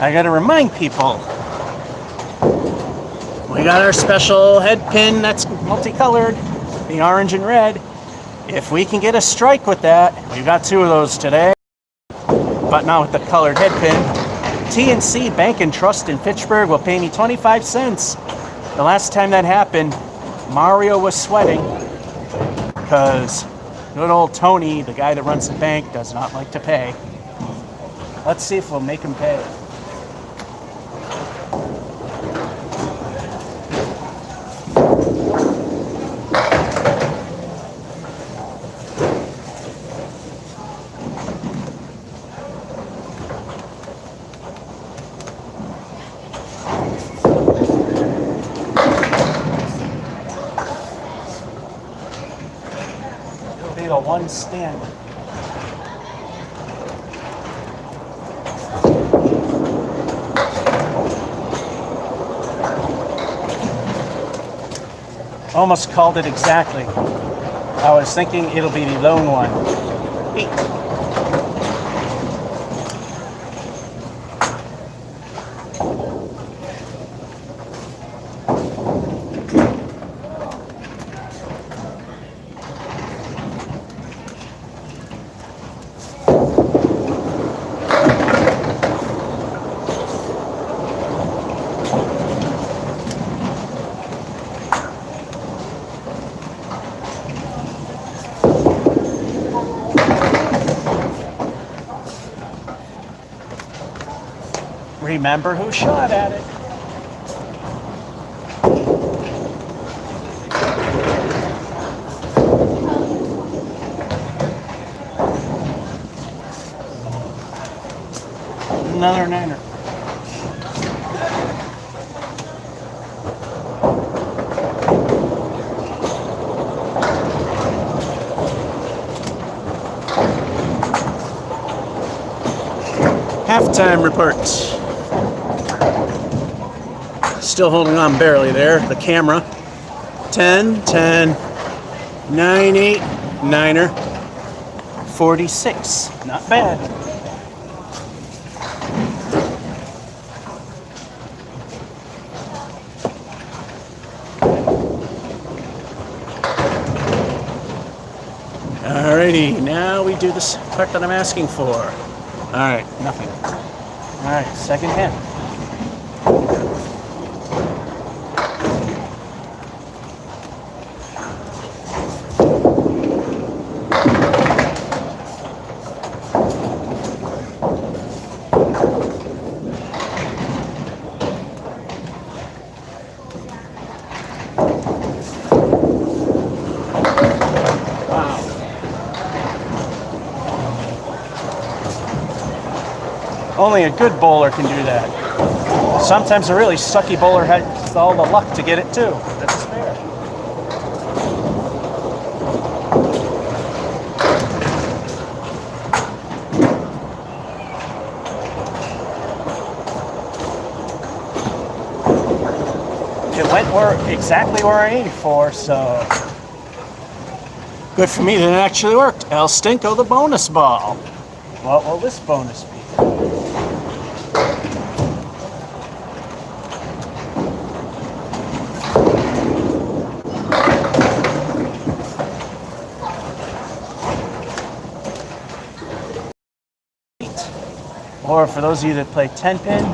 I gotta remind people, we got our special head pin that's multicolored, the orange and red. If we can get a strike with that, we've got 2 of those today, but not with the colored head pin. TNC Bank and Trust in Fitchburg will pay me 25 cents. The last time that happened, Mario was sweating because good old Tony, the guy that runs the bank, does not like to pay. Let's see if we'll make him pay. It'll be the one stand. Almost called it exactly. I was thinking it'll be the lone one. 8. Remember who shot at it. Another niner. Halftime report. Still holding on barely there. The camera. 10, 10, 9, 8, niner, 46. Not bad. Alrighty, now we do this part that I'm asking for. Alright, nothing. Alright, second hand. Only a good bowler can do that. Sometimes a really sucky bowler has all the luck to get it too. That's fair. It went exactly where I aimed for, so good for me that it actually worked. El Stinko, the bonus ball. What will this bonus be? Or for those of you that play 10 pin,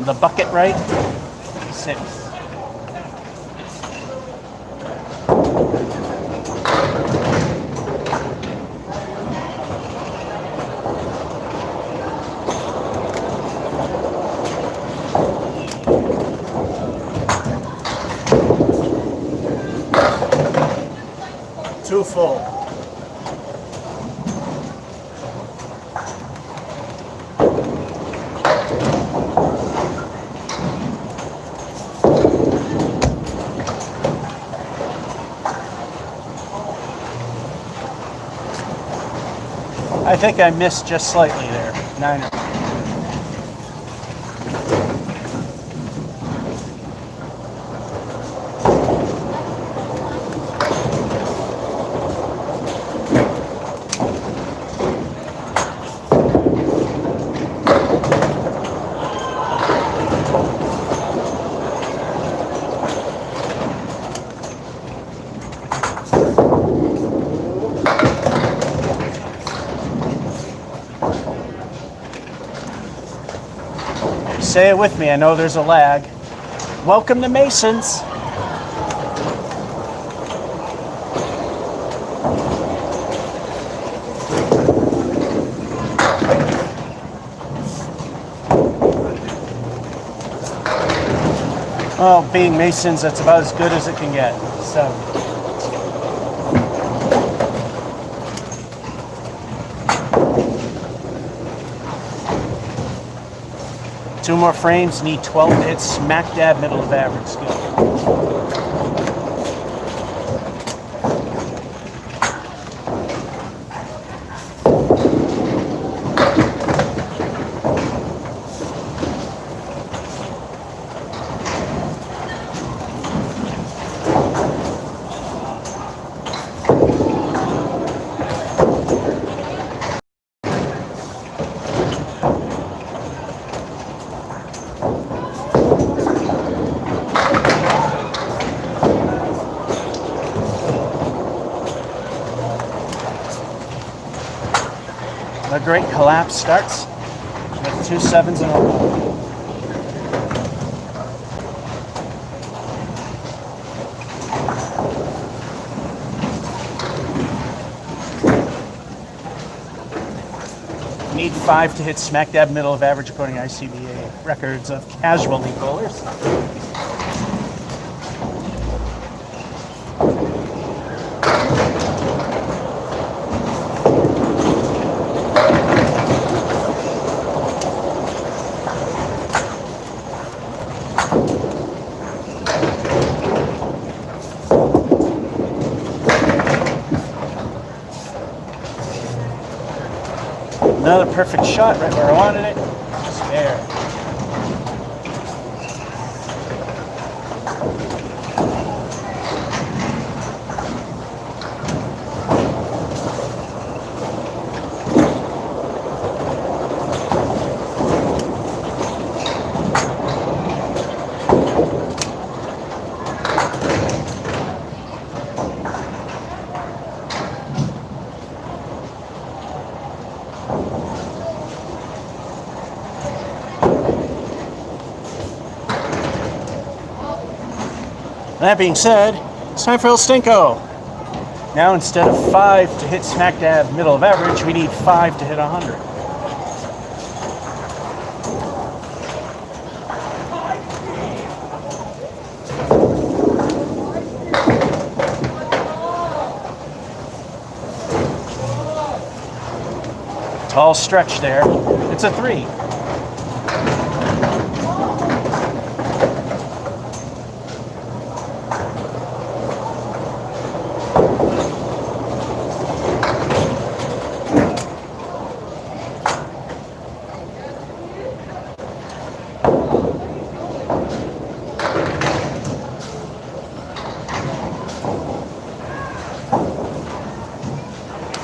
the bucket right, 6. Too full. I think I missed just slightly there. Niner. Say it with me. I know there's a lag. Welcome to Masons. Well, being Masons, that's about as good as it can get. So. Two more frames, need 12 to hit smack dab middle of average skill. A great collapse starts with 2 7s in a row. Need 5 to hit smack dab middle of average according to ICBA records of casual lead bowlers. Another perfect shot right where I wanted it. Spare. That being said, it's time for El Stinko. Now instead of 5 to hit smack dab middle of average, we need 5 to hit 100. Tall stretch there. It's a 3.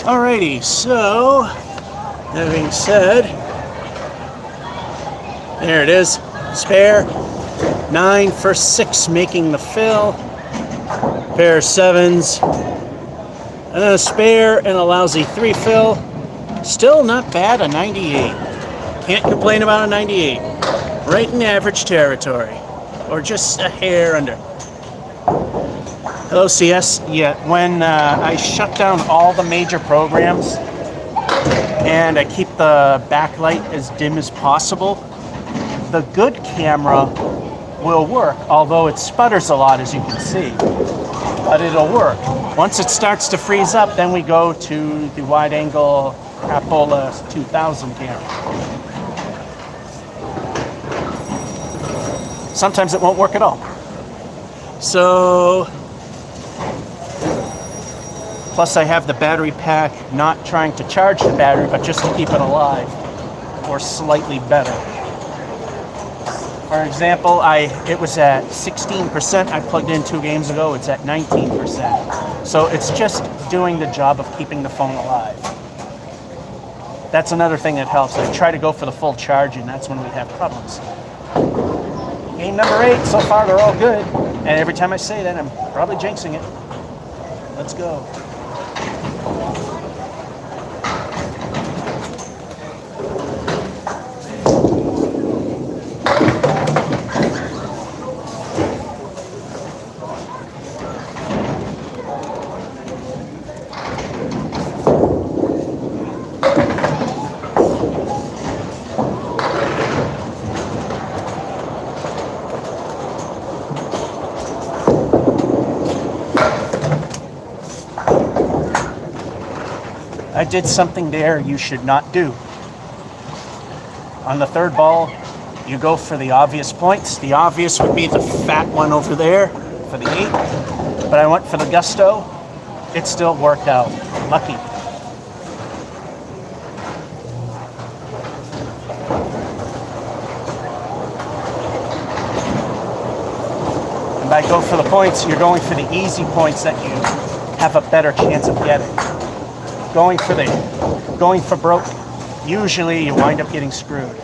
Alrighty, so that being said, there it is. Spare 9 for 6, making the fill. Pair of 7s, and then a spare and a lousy 3 fill. Still not bad, a 98. Can't complain about a 98. Right in average territory, or just a hair under. Hello, CS. Yeah, when I shut down all the major programs and I keep the backlight as dim as possible, the good camera will work, although it sputters a lot, as you can see. But it'll work. Once it starts to freeze up, then we go to the wide-angle Crapola 2000 camera. Sometimes it won't work at all. So, plus I have the battery pack, not trying to charge the battery, but just to keep it alive, or slightly better. For example, it was at 16%, I plugged in 2 games ago, it's at 19%. So it's just doing the job of keeping the phone alive. That's another thing that helps. I try to go for the full charge, and that's when we have problems. Game number 8, so far they're all good. And every time I say that, I'm probably jinxing it. Let's go. did something there you should not do. On the third ball, you go for the obvious points. The obvious would be the fat one over there for the 8, but I went for the gusto. It still worked out. Lucky. And by go for the points, you're going for the easy points that you have a better chance of getting. Going for broke, usually you wind up getting screwed.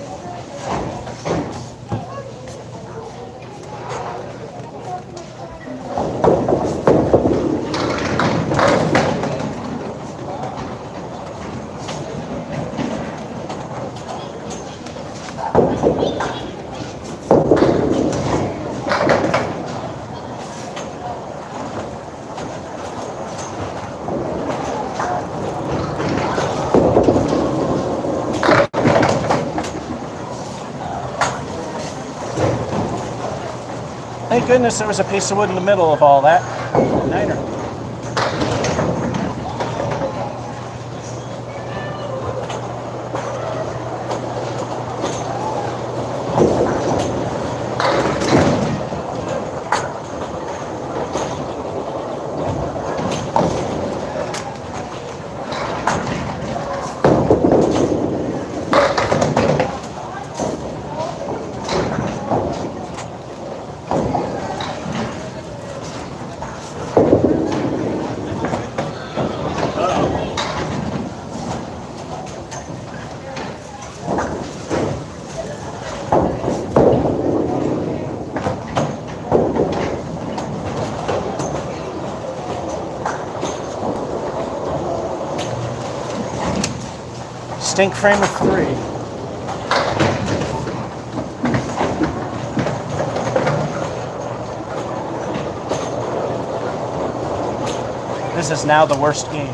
Thank goodness there was a piece of wood in the middle of all that. Niner. Stink frame of 3. This is now the worst game.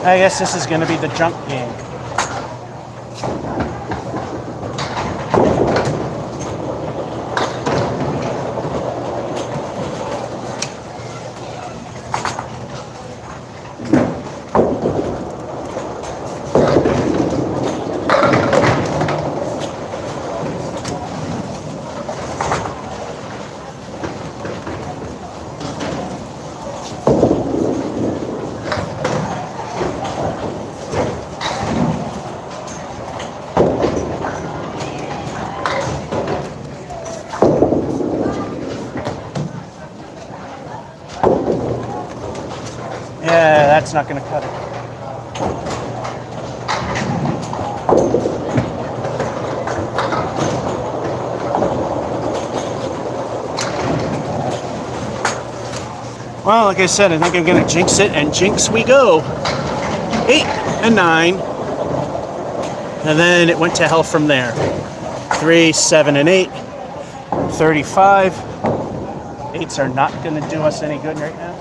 I guess this is going to be the junk game. Yeah, that's not going to cut it. Well, like I said, I think I'm going to jinx it, and jinx we go. 8 and 9. And then it went to hell from there. 3, 7, and 8. 35. 8s are not going to do us any good right now.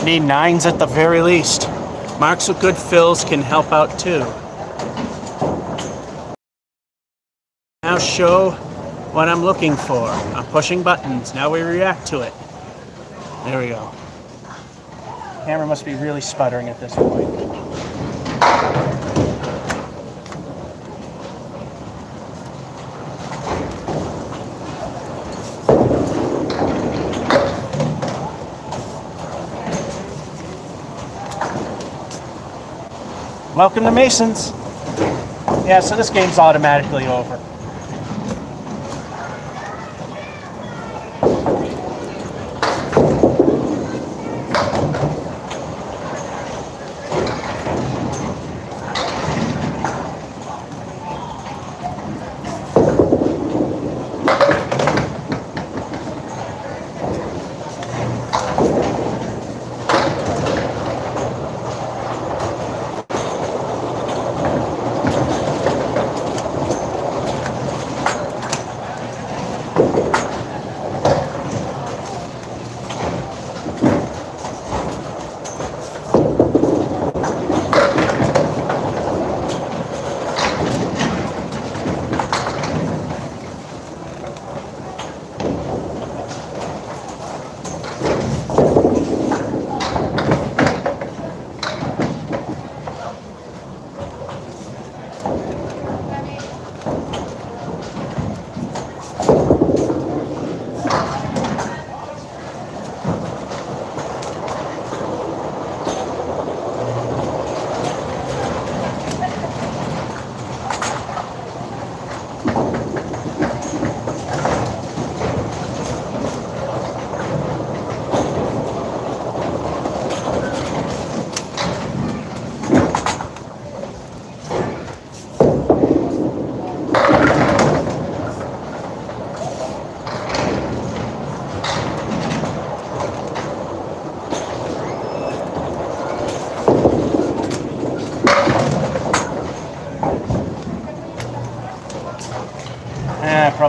Need 9s at the very least. Marks with good fills can help out too. Now show what I'm looking for. I'm pushing buttons. Now we react to it. There we go. Camera must be really sputtering at this point. Welcome to Masons. Yeah, so this game's automatically over.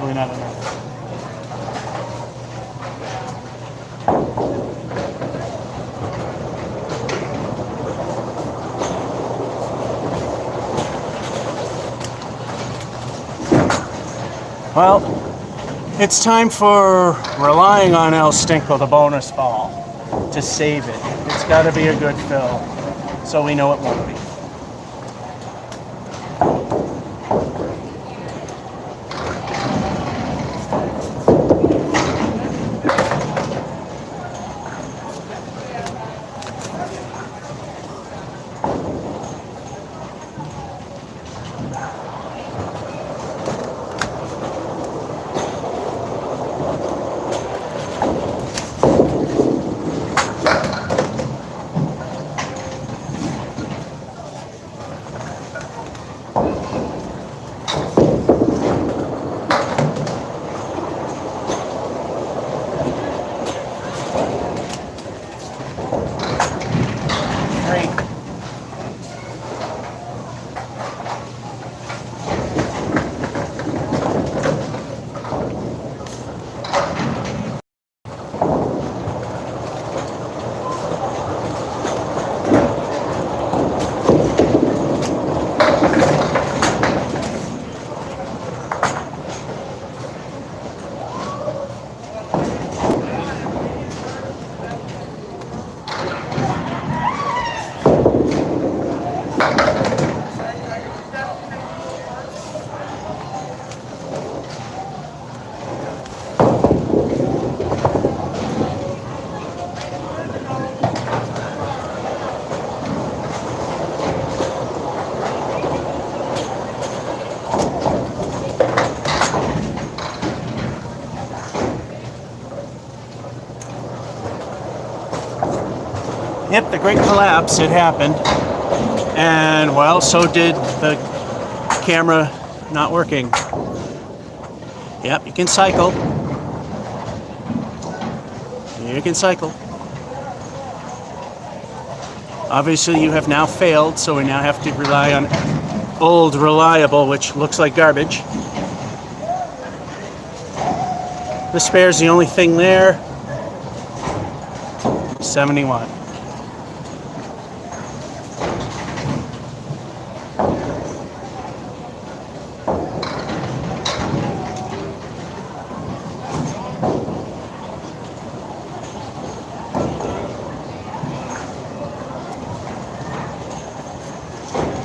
probably not enough. Well, it's time for relying on El Stinko, the bonus ball, to save it. It's got to be a good fill, so we know it won't be. Yep, the great collapse, it happened. And, well, so did the camera not working. Yep, you can cycle. You can cycle. Obviously, you have now failed, so we now have to rely on old reliable, which looks like garbage. The spare's the only thing there. 71.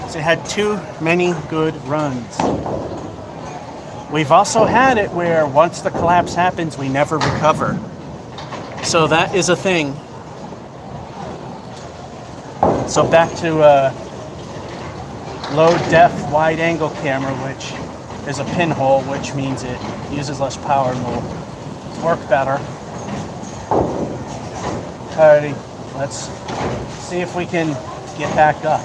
It had too many good runs. We've also had it where once the collapse happens, we never recover. So that is a thing. So back to low def wide angle camera, which is a pinhole, which means it uses less power and will work better. Alrighty, let's see if we can get back up.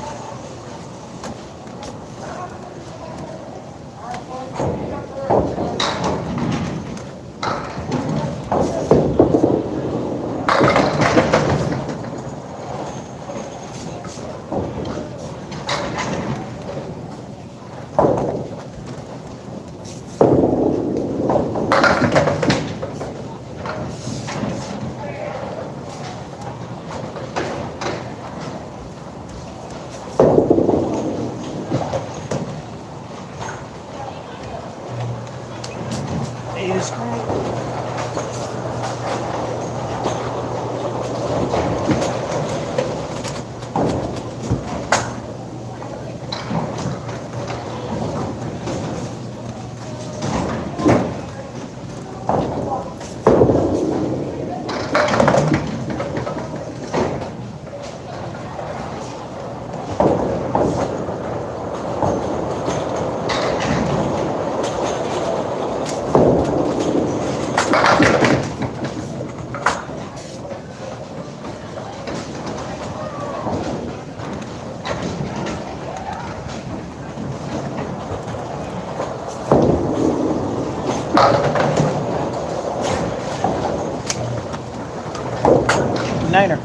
Niner.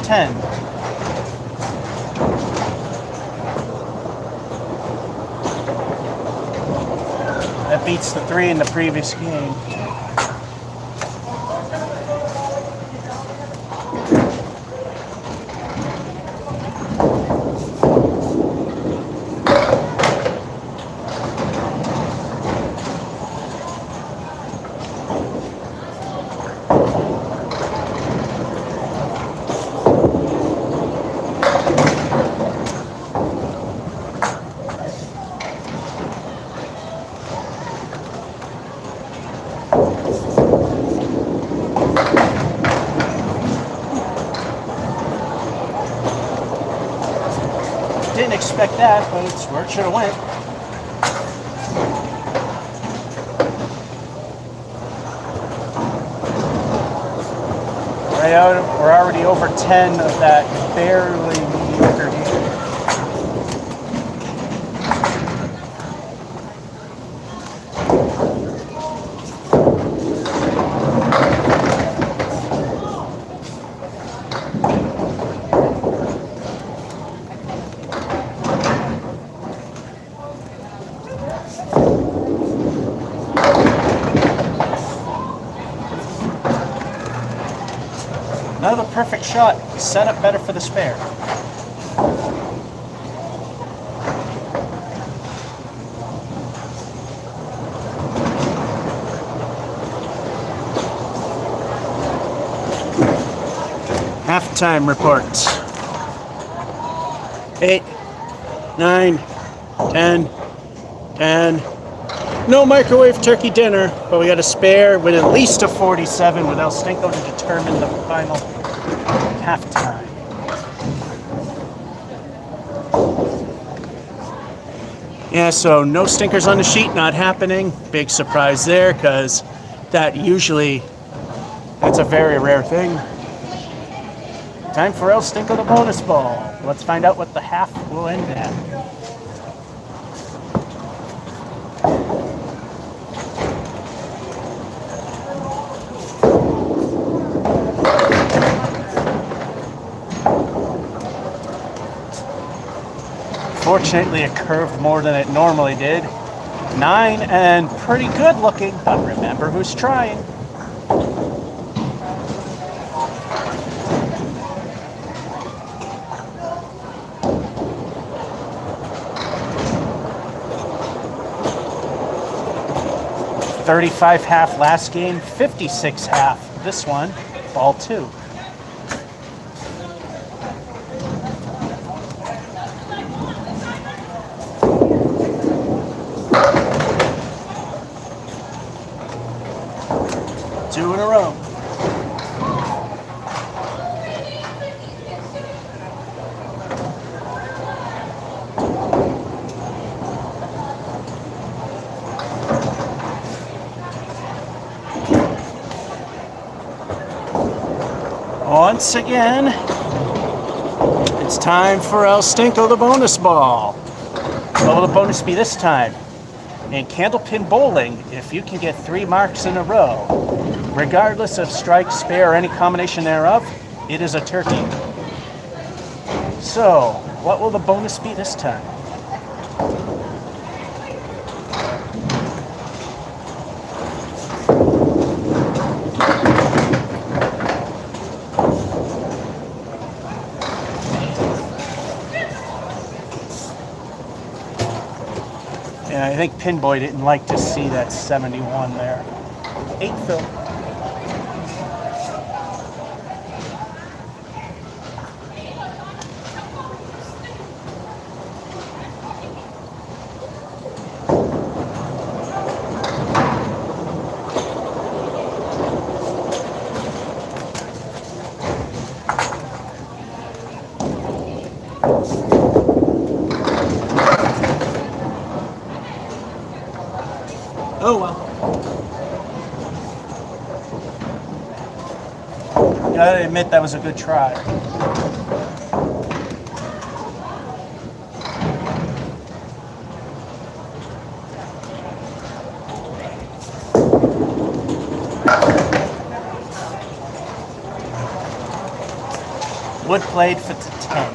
10. That beats the 3 in the previous game. Didn't expect that, but it's where it should have went. Right out, we're already over 10 of that barely mediocre game. Another perfect shot, set up better for the spare. Halftime report. 8, 9, 10, 10. No microwave turkey dinner, but we got a spare with at least a 47 with El Stinko to determine the final halftime. Yeah, so no stinkers on the sheet, not happening. Big surprise there, because that's a very rare thing. Time for El Stinko the bonus ball. Let's find out what the half will end at. Fortunately, it curved more than it normally did. 9 and pretty good looking, but remember who's trying. $35 half last game, 56 half this one, ball 2. Two in a row. Once again, it's time for El Stinko the bonus ball. What will the bonus be this time? In Candlepin Bowling, if you can get 3 marks in a row, regardless of strike, spare, or any combination thereof, it is a turkey. So, what will the bonus be this time? And I think Pinboy didn't like to see that 71 there. 8 fill. Oh well. Gotta admit that was a good try. Wood played for 10.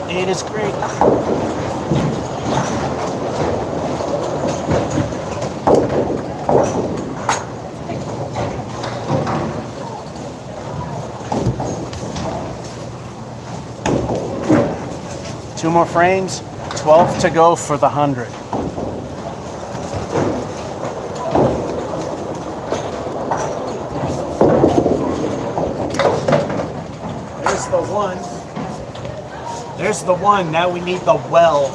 It is great. Two more frames, 12 to go for the 100. There's the one. There's the one. Now we need the well.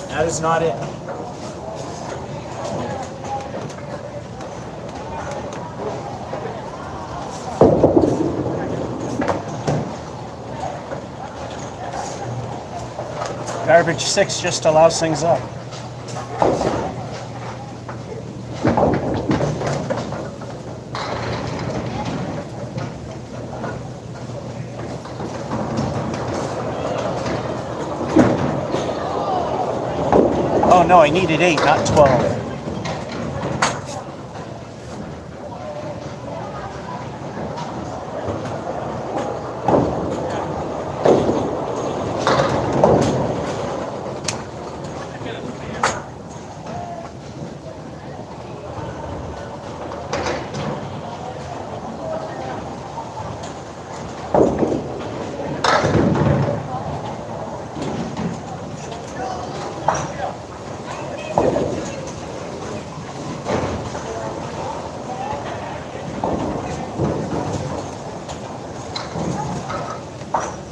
That is not it. Garbage 6 just allows things up. Oh no, I needed 8, not 12.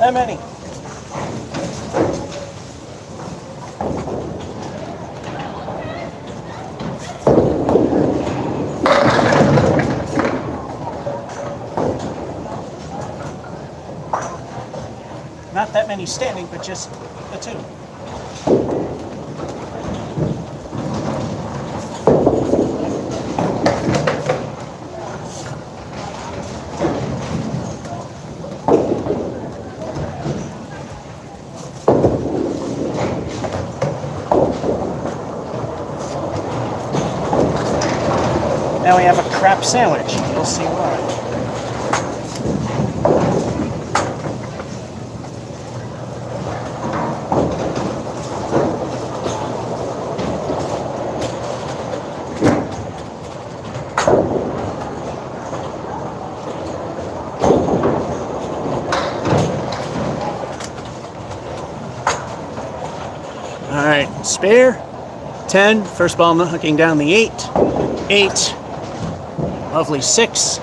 That many. Not that many standing, but just the two. Now we have a crap sandwich. You'll see why. All right, spare, 10, first ball knocking down the 8, 8, lovely 6,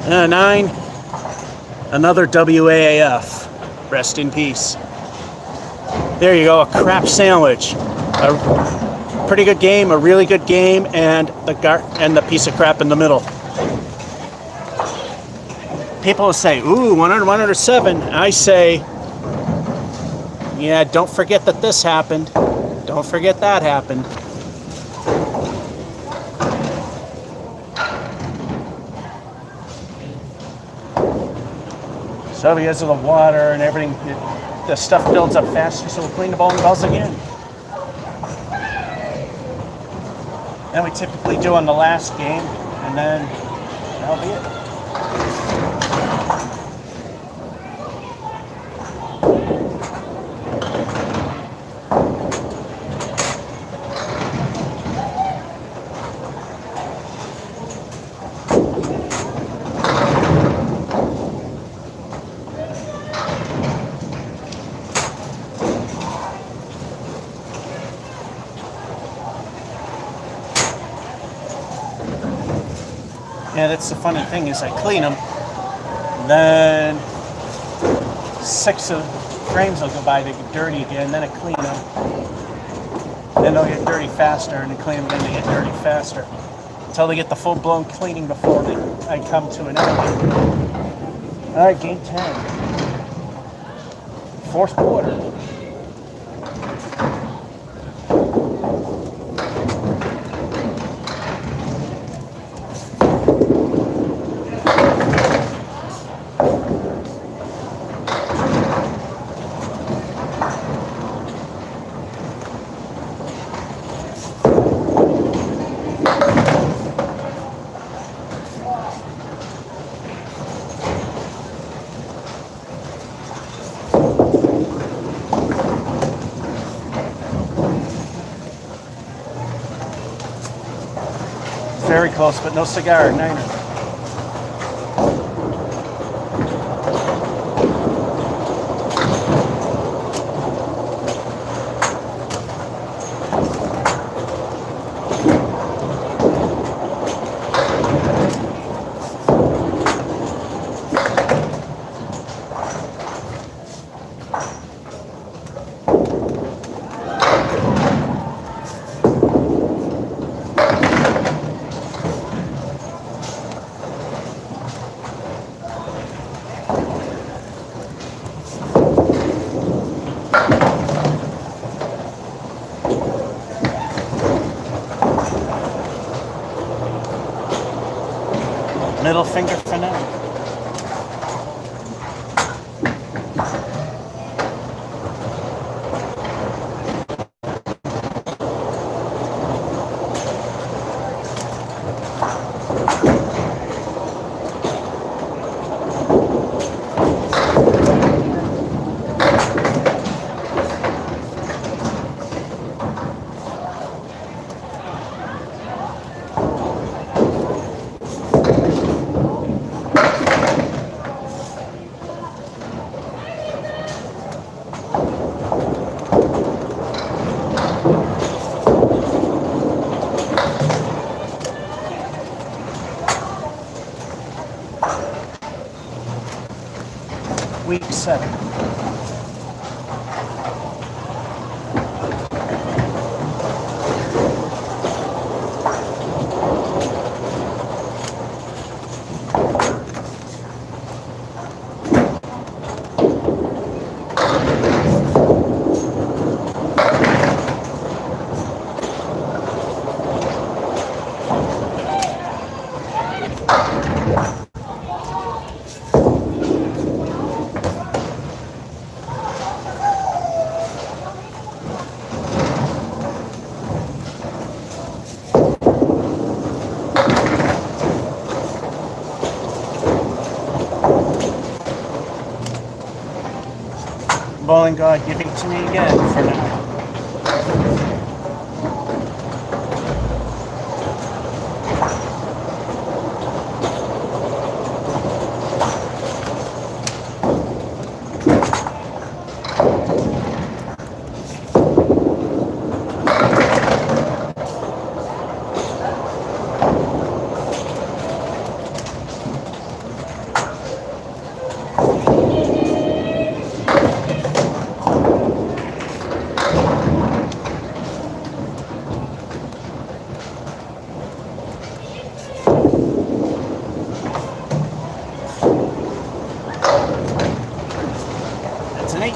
9, another WAAF, rest in peace. There you go, a crap sandwich. A pretty good game, a really good game, and the piece of crap in the middle. People will say, ooh, 100, 107. I say, yeah, don't forget that this happened. Don't forget that happened. So because of the water and everything, the stuff builds up faster, so we'll clean the bowling balls again. Then we typically do on the last game, and then that'll be it. Yeah, that's the funny thing is I clean them, then 6 of frames will go by, they get dirty again, then I clean them. Then they'll get dirty faster, and then clean them, then they get dirty faster. Until they get the full-blown cleaning before I come to an end. All right, game 10. Fourth quarter. Very close, but no cigar, Niner. Middle finger for now. Week 7. Bowling God, giving it to me again for now. That's an 8.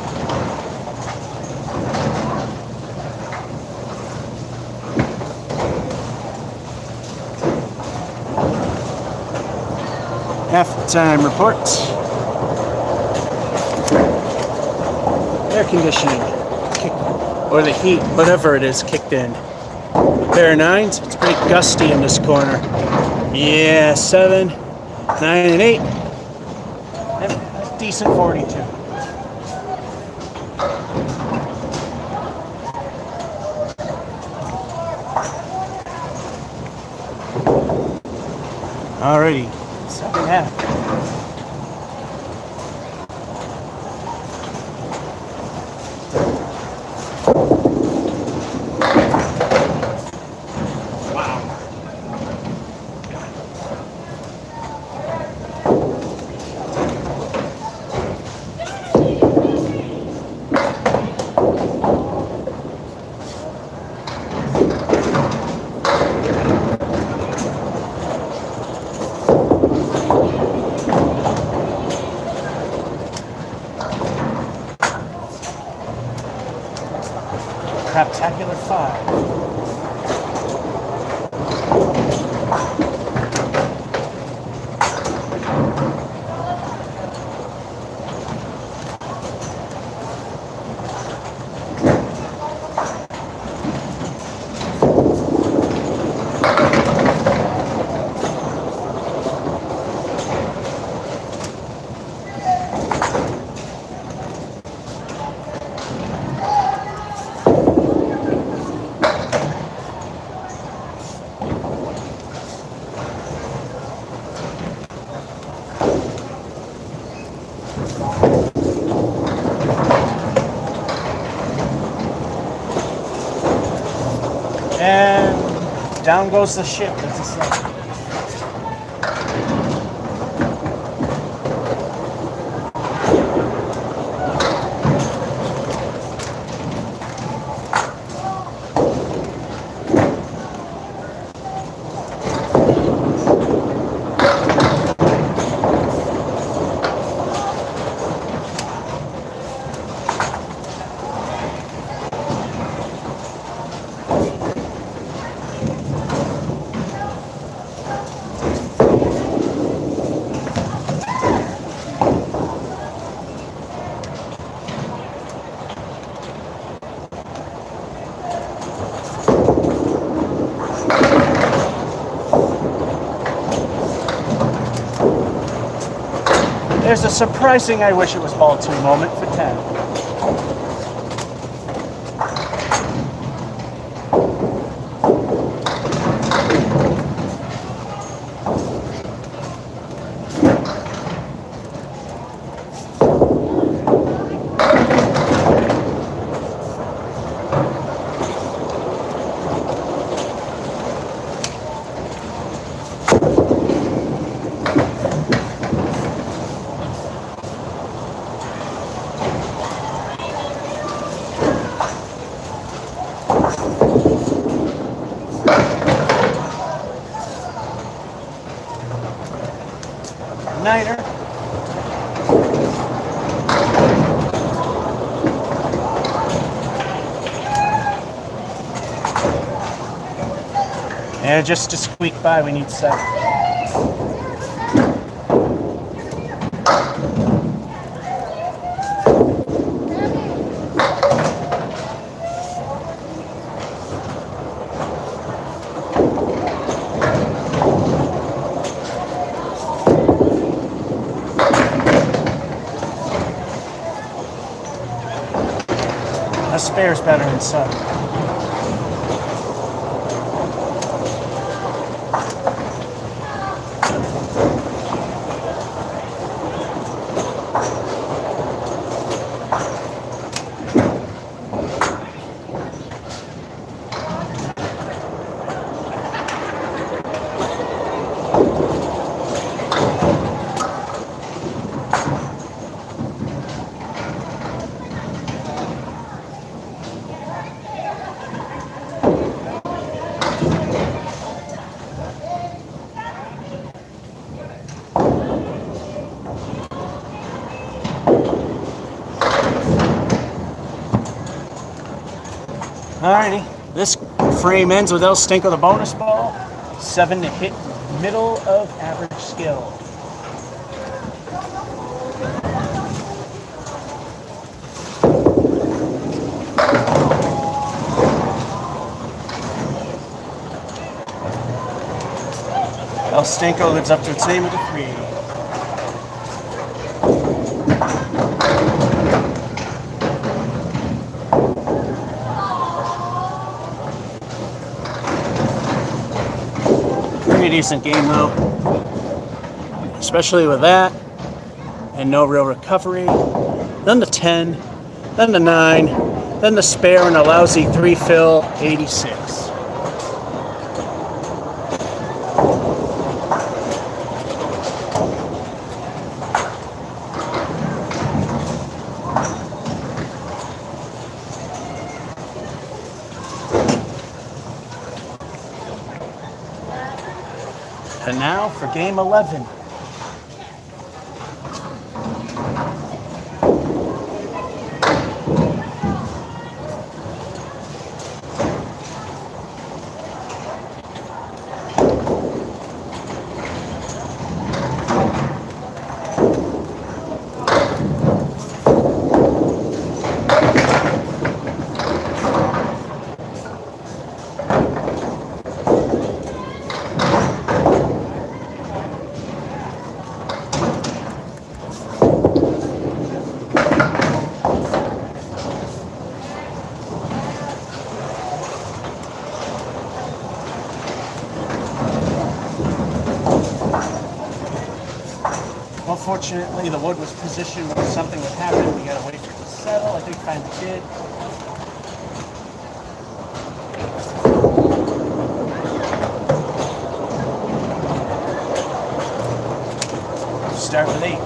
Half-time report. Air conditioning, or the heat, whatever it is, kicked in. Pair of 9s. It's pretty gusty in this corner. Yeah, 7, 9, and 8. And decent 42. Alrighty, second half. 5. And down goes the ship. That's a 7. There's a surprising I wish it was ball 2 moment for 10. Niner. And just to squeak by, we need 7. A spare's better than 7. Alrighty, this frame ends with El Stinko the bonus ball. 7 to hit middle of average skill. El Stinko lives up to its name of the 3. Pretty decent game though, especially with that and no real recovery. Then the 10, then the 9, then the spare and a lousy 3 fill 86. And now for game 11. Unfortunately, the wood was positioned where something would happen. We gotta wait for it to settle. I think it finally did. Start with 8.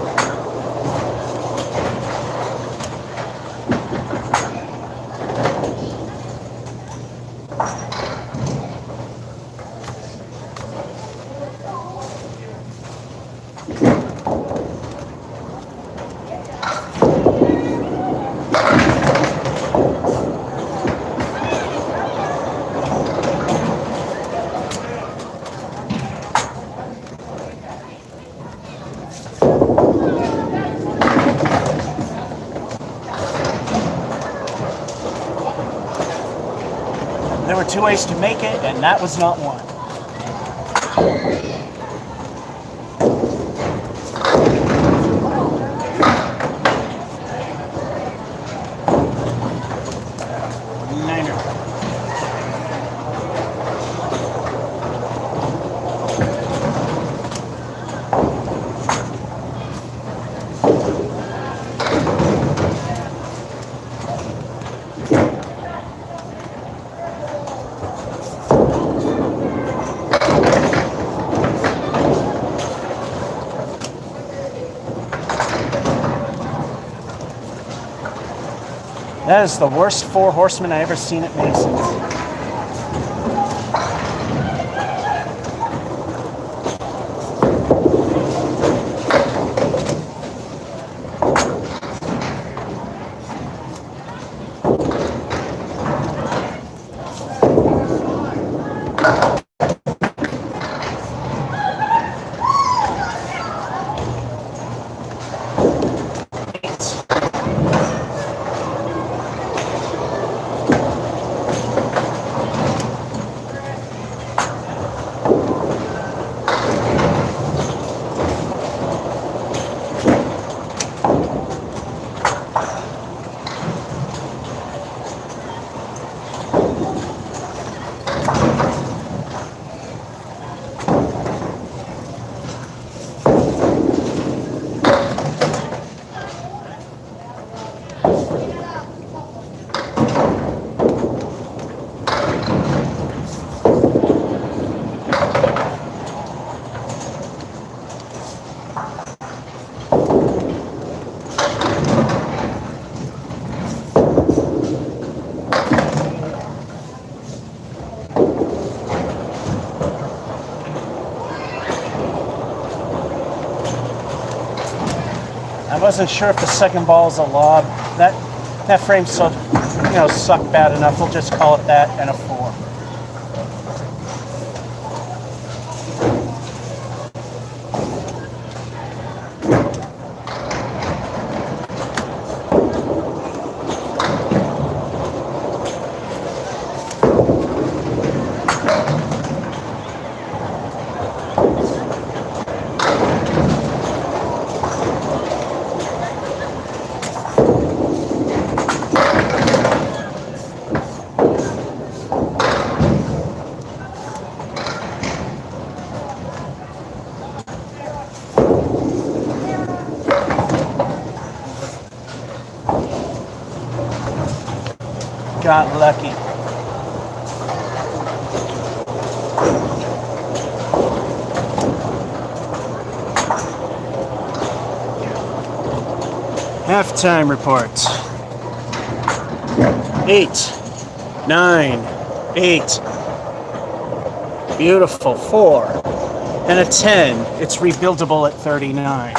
There were 2 ways to make it, and that was not one. Niner. That is the worst 4 horsemen I ever seen at Mason's. I wasn't sure if the second ball is a lob. That frame's so, sucked bad enough. We'll just call it that and a 4. Got lucky. Halftime reports. 8, 9, 8. Beautiful. 4 and a 10. It's rebuildable at 39.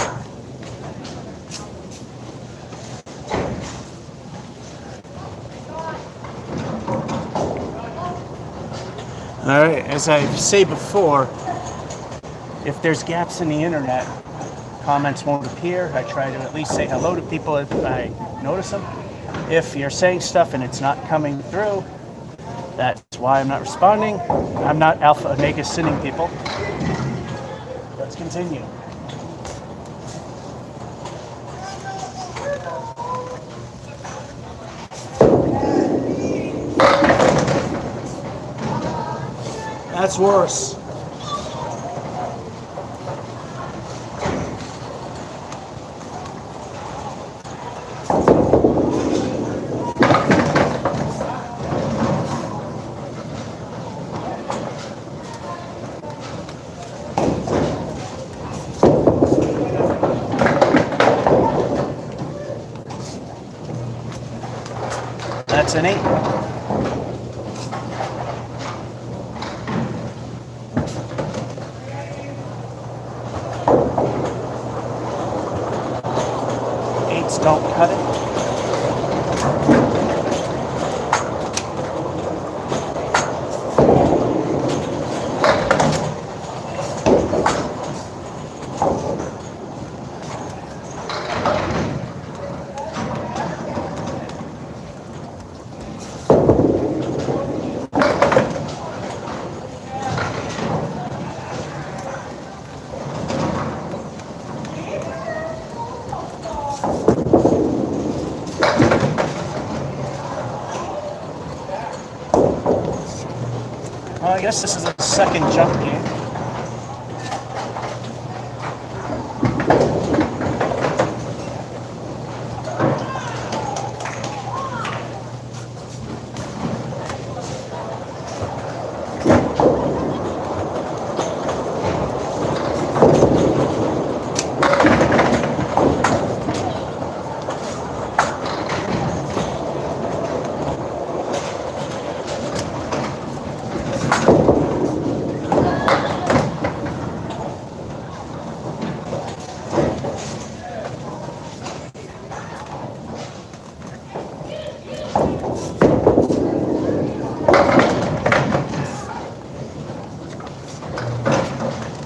All right, as I say before, if there's gaps in the internet, comments won't appear. I try to at least say hello to people if I notice them. If you're saying stuff and it's not coming through, that's why I'm not responding. I'm not alpha omega sinning people. Let's continue. That's worse. That's an 8. Eights don't cut it. Well, I guess this is a second jump game.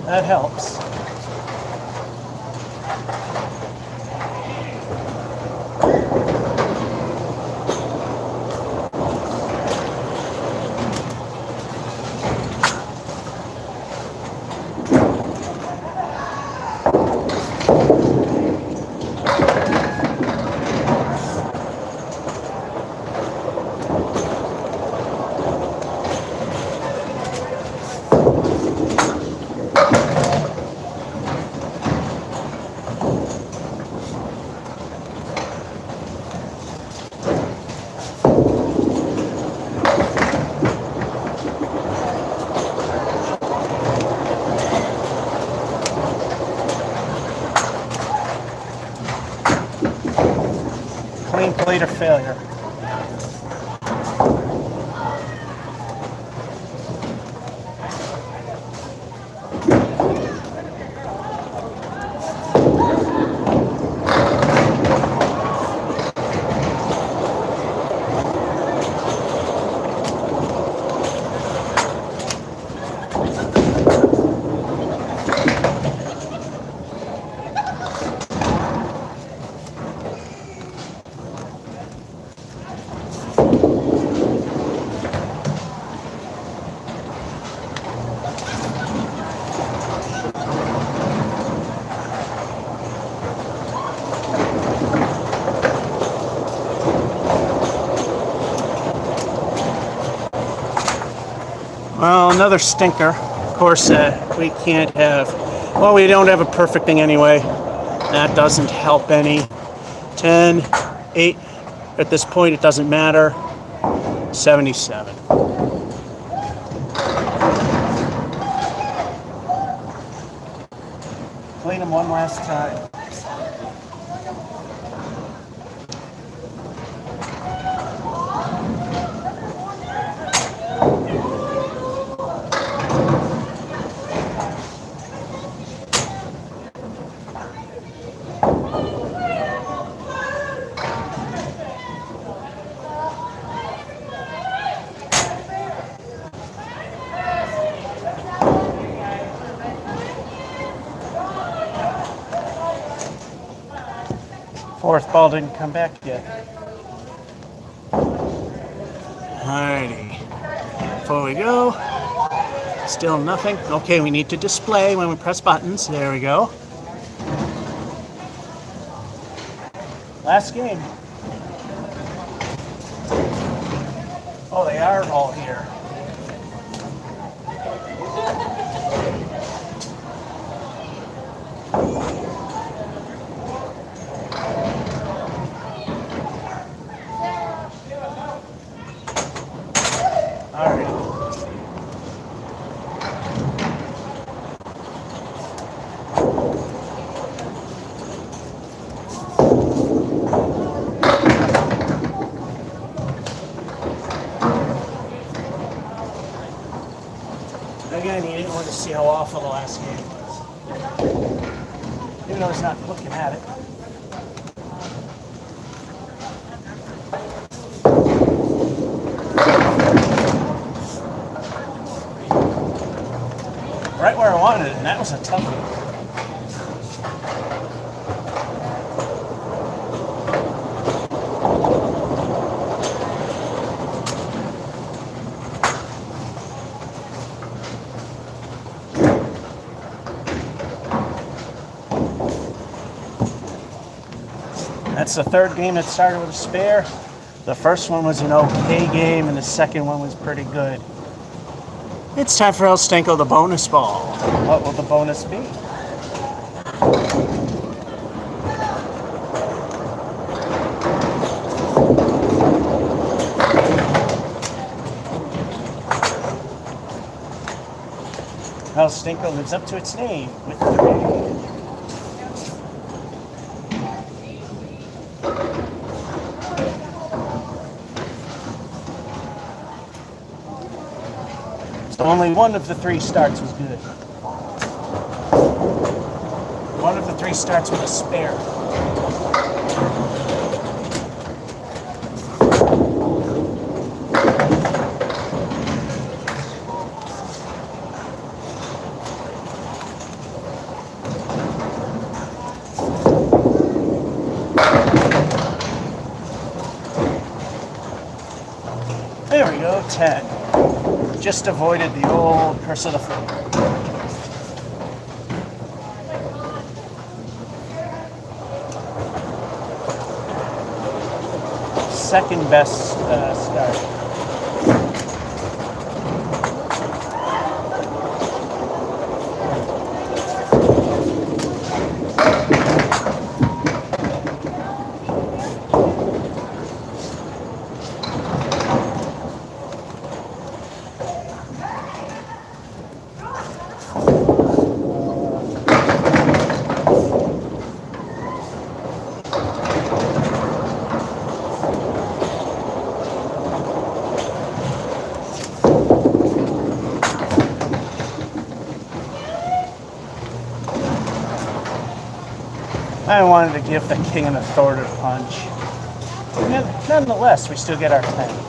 That helps. Clean plate or failure. Well, another stinker. Of course, we can't have, well, we don't have a perfect thing anyway. That doesn't help any. 10, 8. At this point, it doesn't matter. 77. Clean them one last time. Fourth ball didn't come back yet. Alrighty. Before we go, still nothing. Okay, we need to display when we press buttons. There we go. Last game. Oh, they are all here. Again, he didn't want to see how awful the last game was. Even though he's not looking at it. Right where I wanted it, and that was a tough one. That's the third game that started with a spare. The first one was an okay game, and the second one was pretty good. It's time for El Stenko, the bonus ball. What will the bonus be? El Stenko lives up to its name with 3. So only one of the 3 starts was good. One of the 3 starts with a spare. There we go, 10. Just avoided the old curse of the floor. Second best start. I wanted to give the king an authoritative punch. Nonetheless, we still get our 10.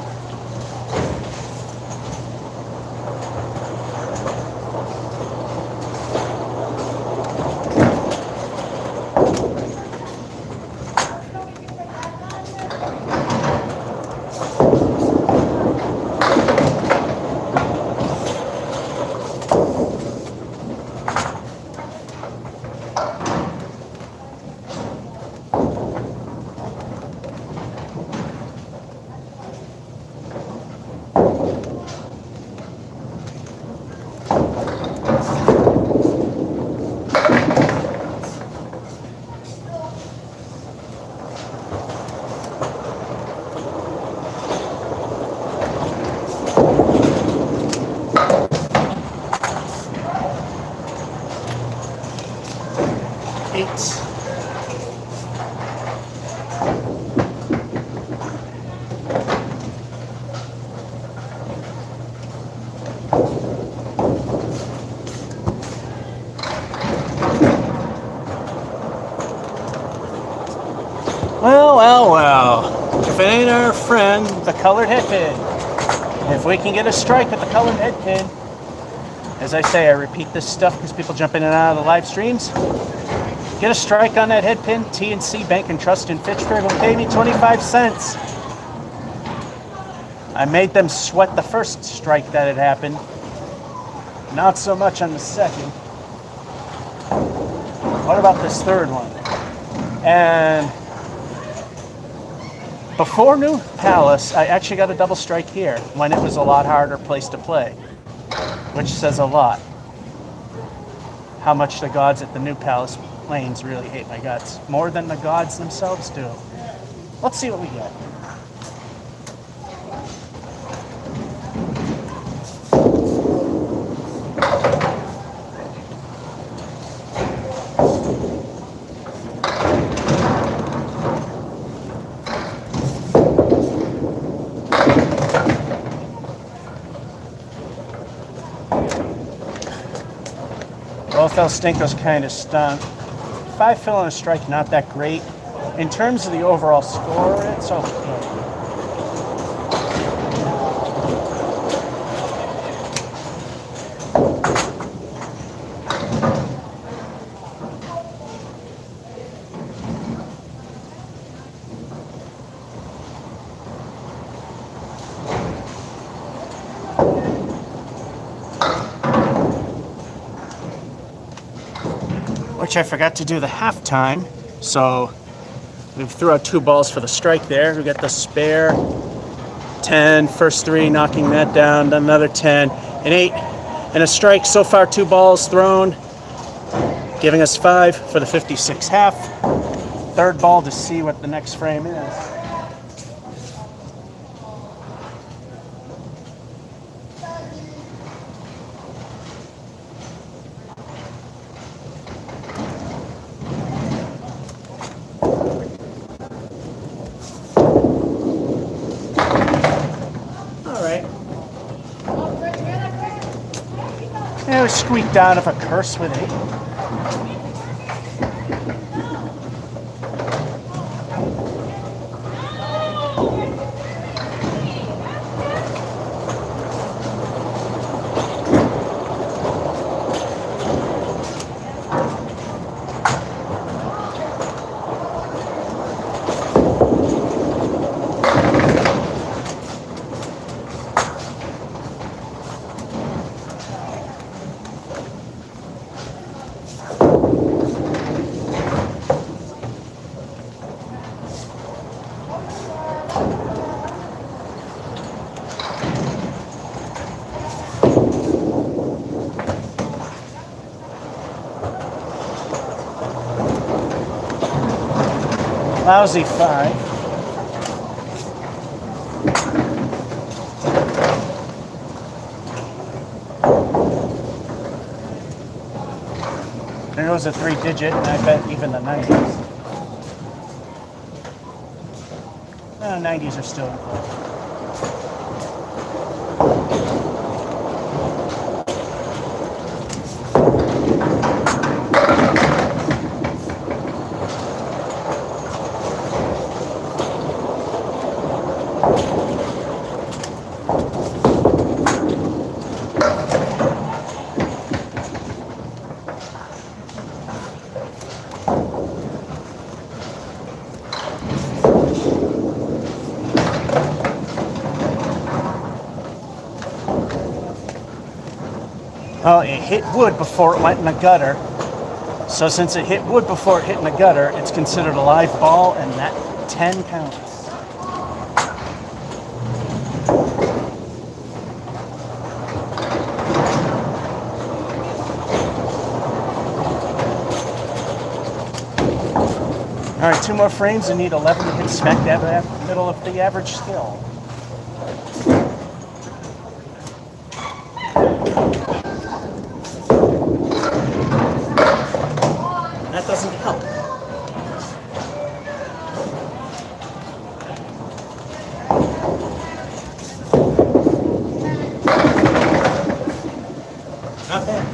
Well. If it ain't our friend, the colored head pin. If we can get a strike with the colored head pin, as I say, I repeat this stuff because people jump in and out of the live streams. Get a strike on that head pin. T&C Bank and Trust in Fitchburg will pay me 25 cents. I made them sweat the first strike that had happened. Not so much on the second. What about this third one? And before New Palace, I actually got a double strike here when it was a lot harder place to play, which says a lot. How much the gods at the New Palace lanes really hate my guts, more than the gods themselves do. Let's see what we get. Both those stinkers kind of stunk. 5 fill and a strike, not that great. In terms of the overall score, it's okay. Which I forgot to do the halftime, so we threw out 2 balls for the strike there. We got the spare 10, first 3, knocking that down, another 10, an 8, and a strike. So far, 2 balls thrown, giving us 5 for the 56 half. Third ball to see what the next frame is. It was squeaked out of a curse with 8. Lousy 5. There goes a 3-digit, and I bet even the 90s. 90s are still in play. Well, it hit wood before it went in the gutter. So since it hit wood before it hit in the gutter, it's considered a live ball, and that 10 counts. All right, 2 more frames and need 11 to hit smack dab in the middle of the average skill. That doesn't help. Not bad.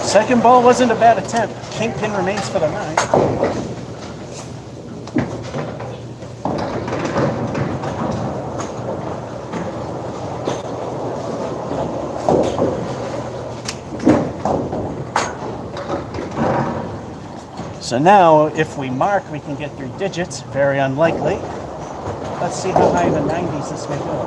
Second ball wasn't a bad attempt. Kingpin remains for the 9. So now, if we mark, we can get 3 digits. Very unlikely. Let's see how high in the 90s this may go.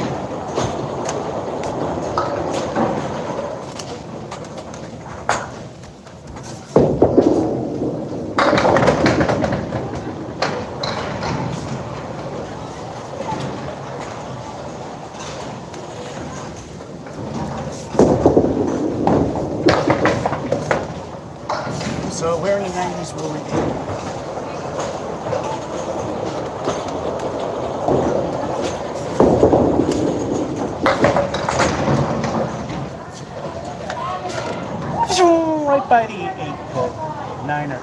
So where in the 90s will we be? Right by the 8 9er.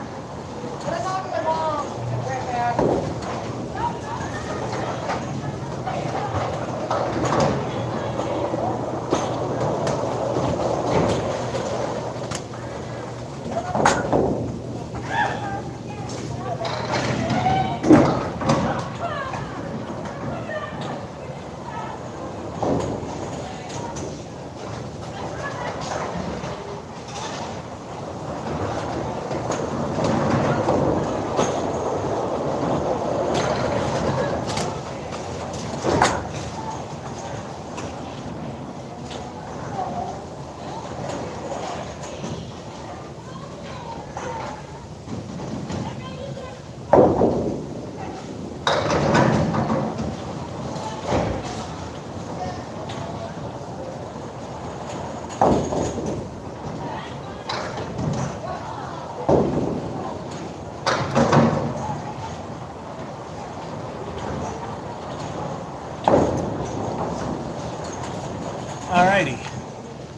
Alrighty,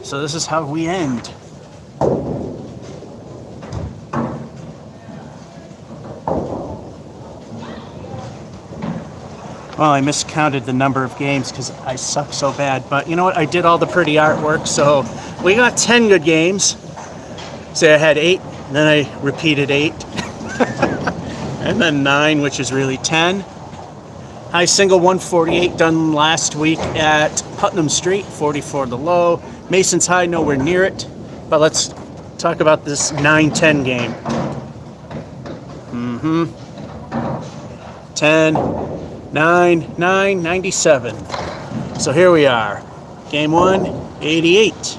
so this is how we end. Well, I miscounted the number of games because I suck so bad, but you know what? I did all the pretty artwork, so we got 10 good games. Say I had 8, then I repeated 8, and then 9, which is really 10. High single 148 done last week at Putnam Street, 44 the low. Mason's High nowhere near it, but let's talk about this 9-10 game. 10, 9, 9, 97. So here we are. Game 1, 88,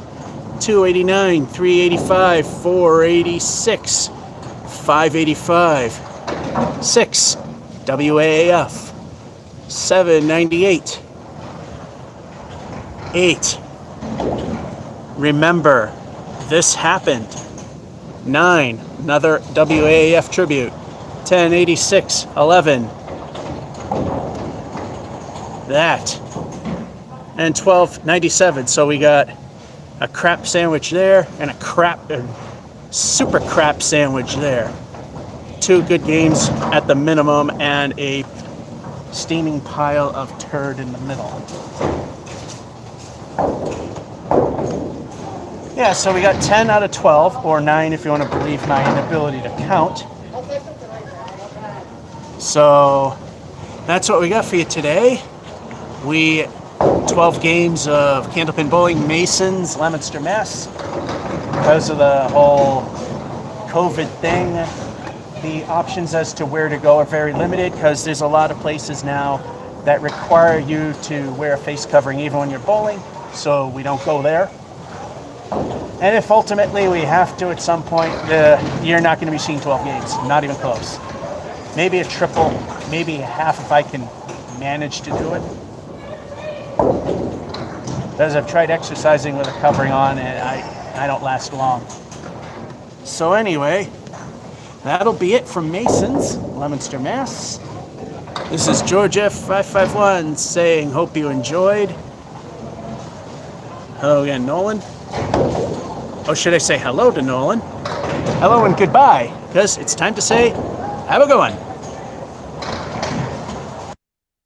289, 385, 486, 585, 6, WAAF. 798. 8. Remember, this happened. 9. Another WAAF tribute. 1086. 11. That. And 1297. So we got a crap sandwich there and a super crap sandwich there. 2 good games at the minimum and a steaming pile of turd in the middle. Yeah, so we got 10 out of 12, or 9 if you want to believe my inability to count. So that's what we got for you today. 12 games of Candlepin Bowling, Masons, Leominster, Mass. Because of the whole COVID thing, the options as to where to go are very limited because there's a lot of places now that require you to wear a face covering even when you're bowling, so we don't go there. And if ultimately we have to at some point, you're not going to be seeing 12 games, not even close. Maybe a triple, maybe a half if I can manage to do it. Because I've tried exercising with a covering on and I don't last long. So anyway, that'll be it from Masons, Leominster, Mass. This is George F551 saying, hope you enjoyed. Hello again, Nolan. Oh, should I say hello to Nolan? Hello and goodbye, because it's time to say, have a good one.